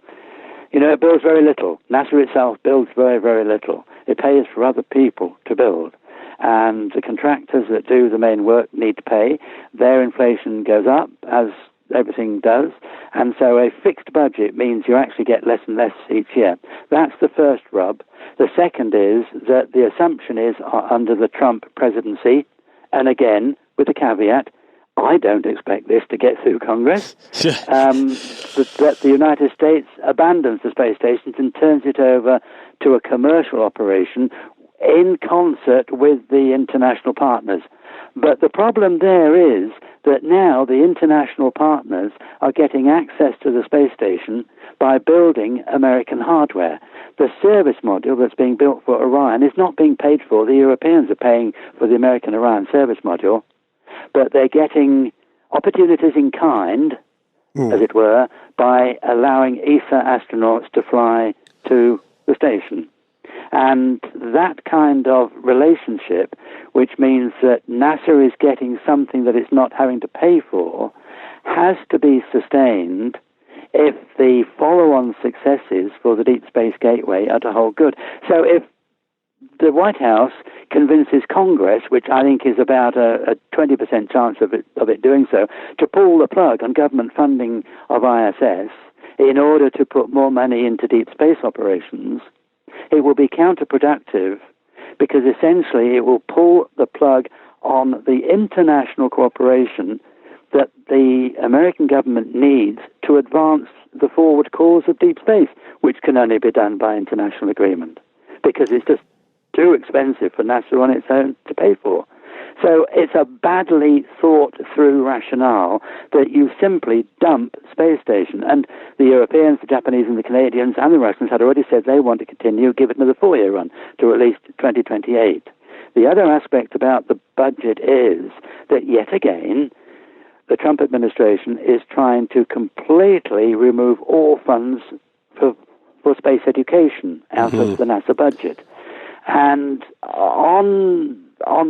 it builds very little. NASA itself builds very, very little. It pays for other people to build. And the contractors that do the main work need to pay. Their inflation goes up, as everything does. And so a fixed budget means you actually get less and less each year. That's the first rub. The second is that the assumption is under the Trump presidency, and again, with the caveat, I don't expect this to get through Congress, that the United States abandons the space stations and turns it over to a commercial operation in concert with the international partners. But the problem there is that now the international partners are getting access to the space station by building American hardware. The service module that's being built for Orion is not being paid for. The Europeans are paying for the American Orion service module, but they're getting opportunities in kind, as it were, by allowing ESA astronauts to fly to the station. And that kind of relationship, which means that NASA is getting something that it's not having to pay for, has to be sustained if the follow-on successes for the Deep Space Gateway are to hold good. So if the White House convinces Congress, which I think is about a 20% chance of it doing so, to pull the plug on government funding of ISS in order to put more money into deep space operations, it will be counterproductive, because essentially it will pull the plug on the international cooperation that the American government needs to advance the forward cause of deep space, which can only be done by international agreement, because it's just too expensive for NASA on its own to pay for. So it's a badly thought through rationale that you simply dump space station. And the Europeans, the Japanese and the Canadians and the Russians had already said they want to continue, give it another 4-year run to at least 2028. The other aspect about the budget is that yet again, the Trump administration is trying to completely remove all funds for space education out of the NASA budget. And on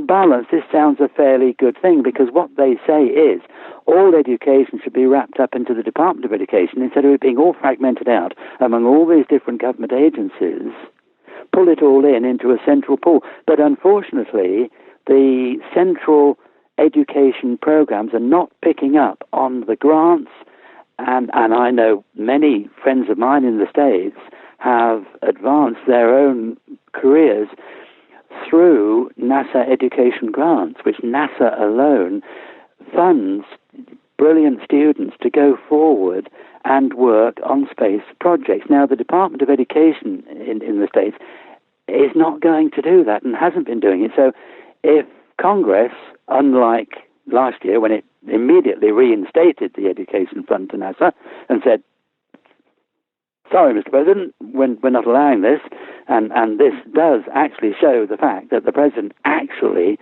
balance, this sounds a fairly good thing, because what they say is all education should be wrapped up into the Department of Education instead of it being all fragmented out among all these different government agencies. Pull it all into a central pool. But unfortunately, the central education programs are not picking up on the grants, and I know many friends of mine in the States have advanced their own careers through NASA education grants, which NASA alone funds brilliant students to go forward and work on space projects. Now, the Department of Education in the States is not going to do that and hasn't been doing it. So if Congress, unlike last year when it immediately reinstated the education fund to NASA and said, sorry, Mr. President, we're not allowing this, and this does actually show the fact that the President actually,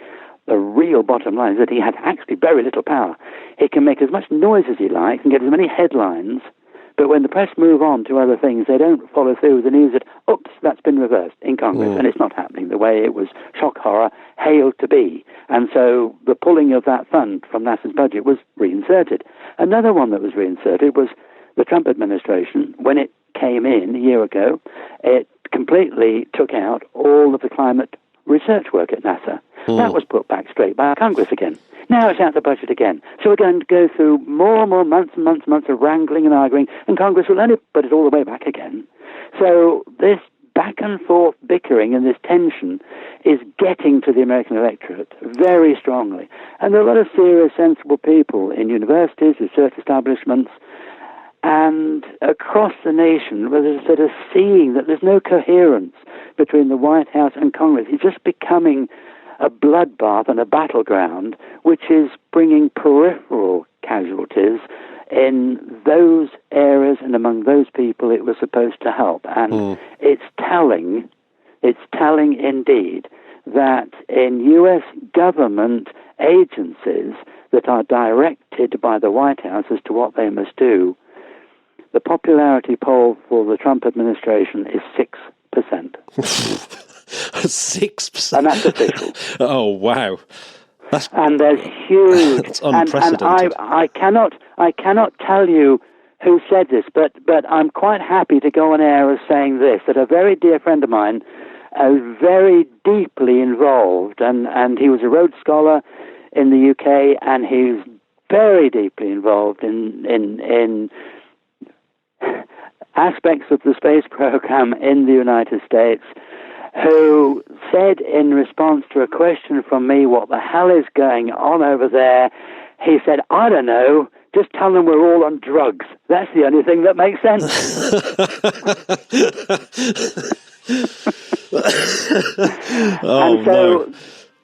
the real bottom line is that he had actually very little power. He can make as much noise as he likes and get as many headlines, but when the press move on to other things, they don't follow through with the news that, oops, that's been reversed in Congress, and it's not happening the way it was, shock horror, hailed to be. And so the pulling of that fund from NASA's budget was reinserted. Another one that was reinserted was the Trump administration. When it came in a year ago, it completely took out all of the climate research work at NASA. That was put back straight by Congress again. Now it's out of the budget again. So we're going to go through more and more months and months and months of wrangling and arguing, and Congress will only put it all the way back again. So this back and forth bickering and this tension is getting to the American electorate very strongly. And there are a lot of serious, sensible people in universities, research establishments, and across the nation, where they're sort of seeing that there's no coherence between the White House and Congress. It's just becoming a bloodbath and a battleground, which is bringing peripheral casualties in those areas and among those people it was supposed to help. And it's telling indeed that in U.S. government agencies that are directed by the White House as to what they must do, the popularity poll for the Trump administration is 6%. 6%? And that's official. Oh, wow. And there's huge... That's unprecedented. And I cannot tell you who said this, but I'm quite happy to go on air as saying this, that a very dear friend of mine, very deeply involved, and he was a Rhodes Scholar in the UK, and he's very deeply involved in aspects of the space program in the United States, who said in response to a question from me, what the hell is going on over there? He said, I don't know, just tell them we're all on drugs. That's the only thing that makes sense. And so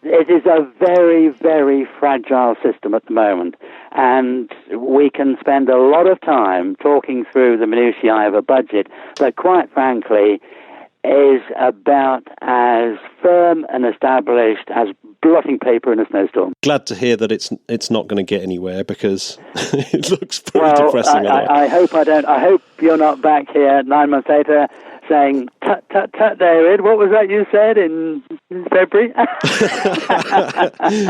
it is a very, very fragile system at the moment. And we can spend a lot of time talking through the minutiae of a budget that, quite frankly, is about as firm and established as blotting paper in a snowstorm. Glad to hear that it's not going to get anywhere, because it looks pretty depressing. I hope I don't. I hope you're not back here 9 months later saying, tut, tut, tut, David, what was that you said in February?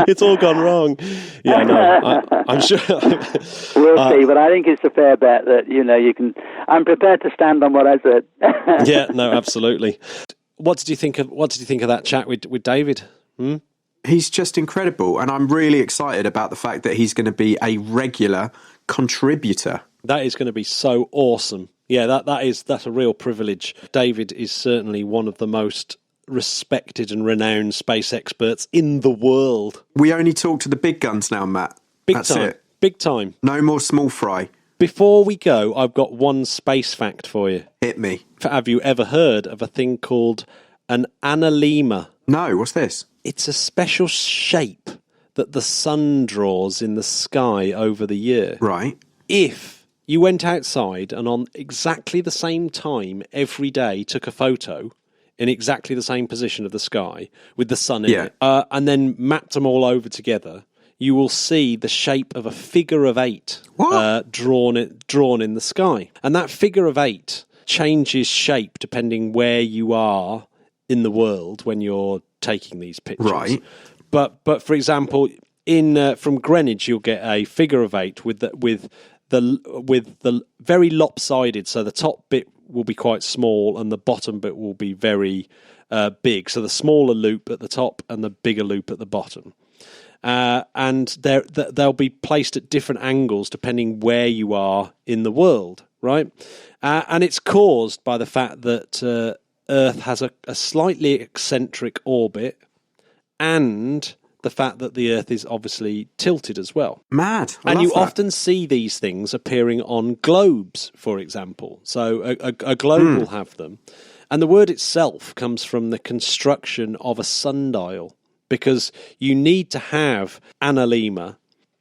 It's all gone wrong. Yeah, no, I'm sure. We'll see, but I think it's a fair bet that, you can... I'm prepared to stand on what I said. Yeah, no, absolutely. What did you think of that chat with David? He's just incredible, and I'm really excited about the fact that he's going to be a regular contributor. That is going to be so awesome. Yeah, that's a real privilege. David is certainly one of the most respected and renowned space experts in the world. We only talk to the big guns now, Matt. That's it. Big time. No more small fry. Before we go, I've got one space fact for you. Hit me. Have you ever heard of a thing called an Analemma? No, what's this? It's a special shape that the sun draws in the sky over the year. Right. If you went outside and on exactly the same time every day took a photo in exactly the same position of the sky with the sun in it, and then mapped them all over together, you will see the shape of a figure of 8 drawn in the sky. And that figure of 8 changes shape depending where you are in the world when you're taking these pictures. Right. But for example, from Greenwich, you'll get a figure of 8 with the very lopsided. So the top bit will be quite small and the bottom bit will be very big. So the smaller loop at the top and the bigger loop at the bottom. And they'll be placed at different angles depending where you are in the world, right? And it's caused by the fact that Earth has a slightly eccentric orbit, and the fact that the Earth is obviously tilted as well. Mad. And you often see these things appearing on globes, for example. So a globe will have them. And the word itself comes from the construction of a sundial. because you need to have Analemma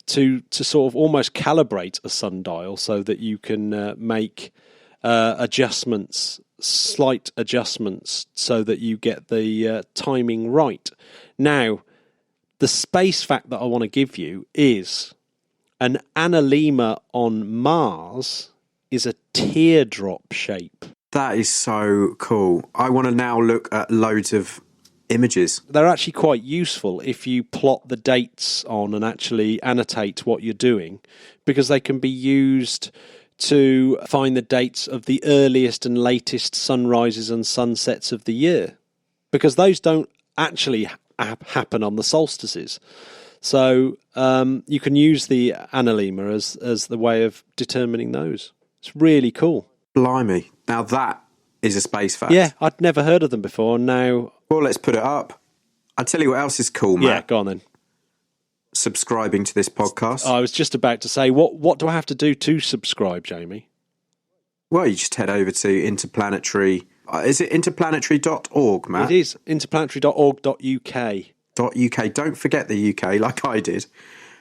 to sort of almost calibrate a sundial so that you can make slight adjustments, so that you get the timing right. Now, the space fact that I want to give you is an Analemma on Mars is a teardrop shape. That is so cool. I want to now look at loads of images. They're actually quite useful if you plot the dates on and actually annotate what you're doing, because they can be used to find the dates of the earliest and latest sunrises and sunsets of the year, because those don't actually happen on the solstices. So you can use the Analemma as the way of determining those. It's really cool. Blimey. Now that is a space fact. Yeah, I'd never heard of them before. Now, well, let's put it up. I'll tell you what else is cool, Matt. Yeah, go on then. Subscribing to this podcast. I was just about to say, what do I have to do to subscribe, Jamie? Well, you just head over to Interplanetary. Is it interplanetary.org, Matt? It is interplanetary.org.uk. .uk. Don't forget the UK, like I did.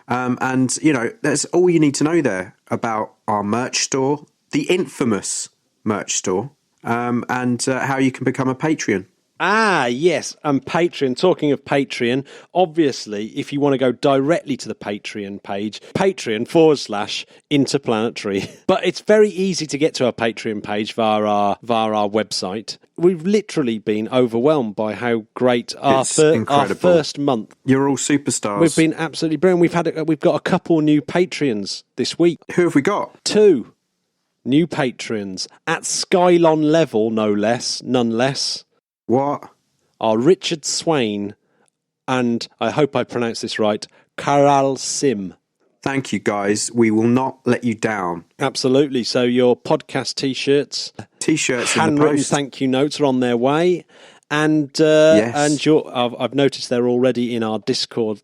And, you know, that's all you need to know there about our merch store, the infamous merch store, and how you can become a Patreon. Ah, yes, and Patreon. Talking of Patreon, obviously, if you want to go directly to the Patreon page, Patreon/Interplanetary. But it's very easy to get to our Patreon page via our website. We've literally been overwhelmed by how great our first month. You're all superstars. We've been absolutely brilliant. We've got a couple new Patreons this week. Who have we got? 2 new patrons at Skylon level, none less. What? Are Richard Swain and, I hope I pronounced this right, Karal Sim. Thank you, guys. We will not let you down. Absolutely. So your podcast T-shirts, handwritten thank you notes are on their way, and yes. And I've noticed they're already in our Discord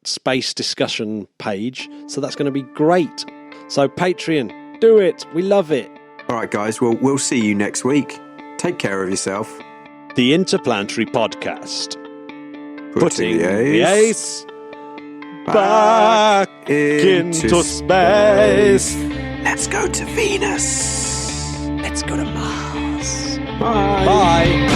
space discussion page. So that's going to be great. So Patreon, do it. We love it. All right, guys. Well, we'll see you next week. Take care of yourself. The Interplanetary Podcast. Putting the ace back into space. Let's go to Venus. Let's go to Mars. Bye. Bye.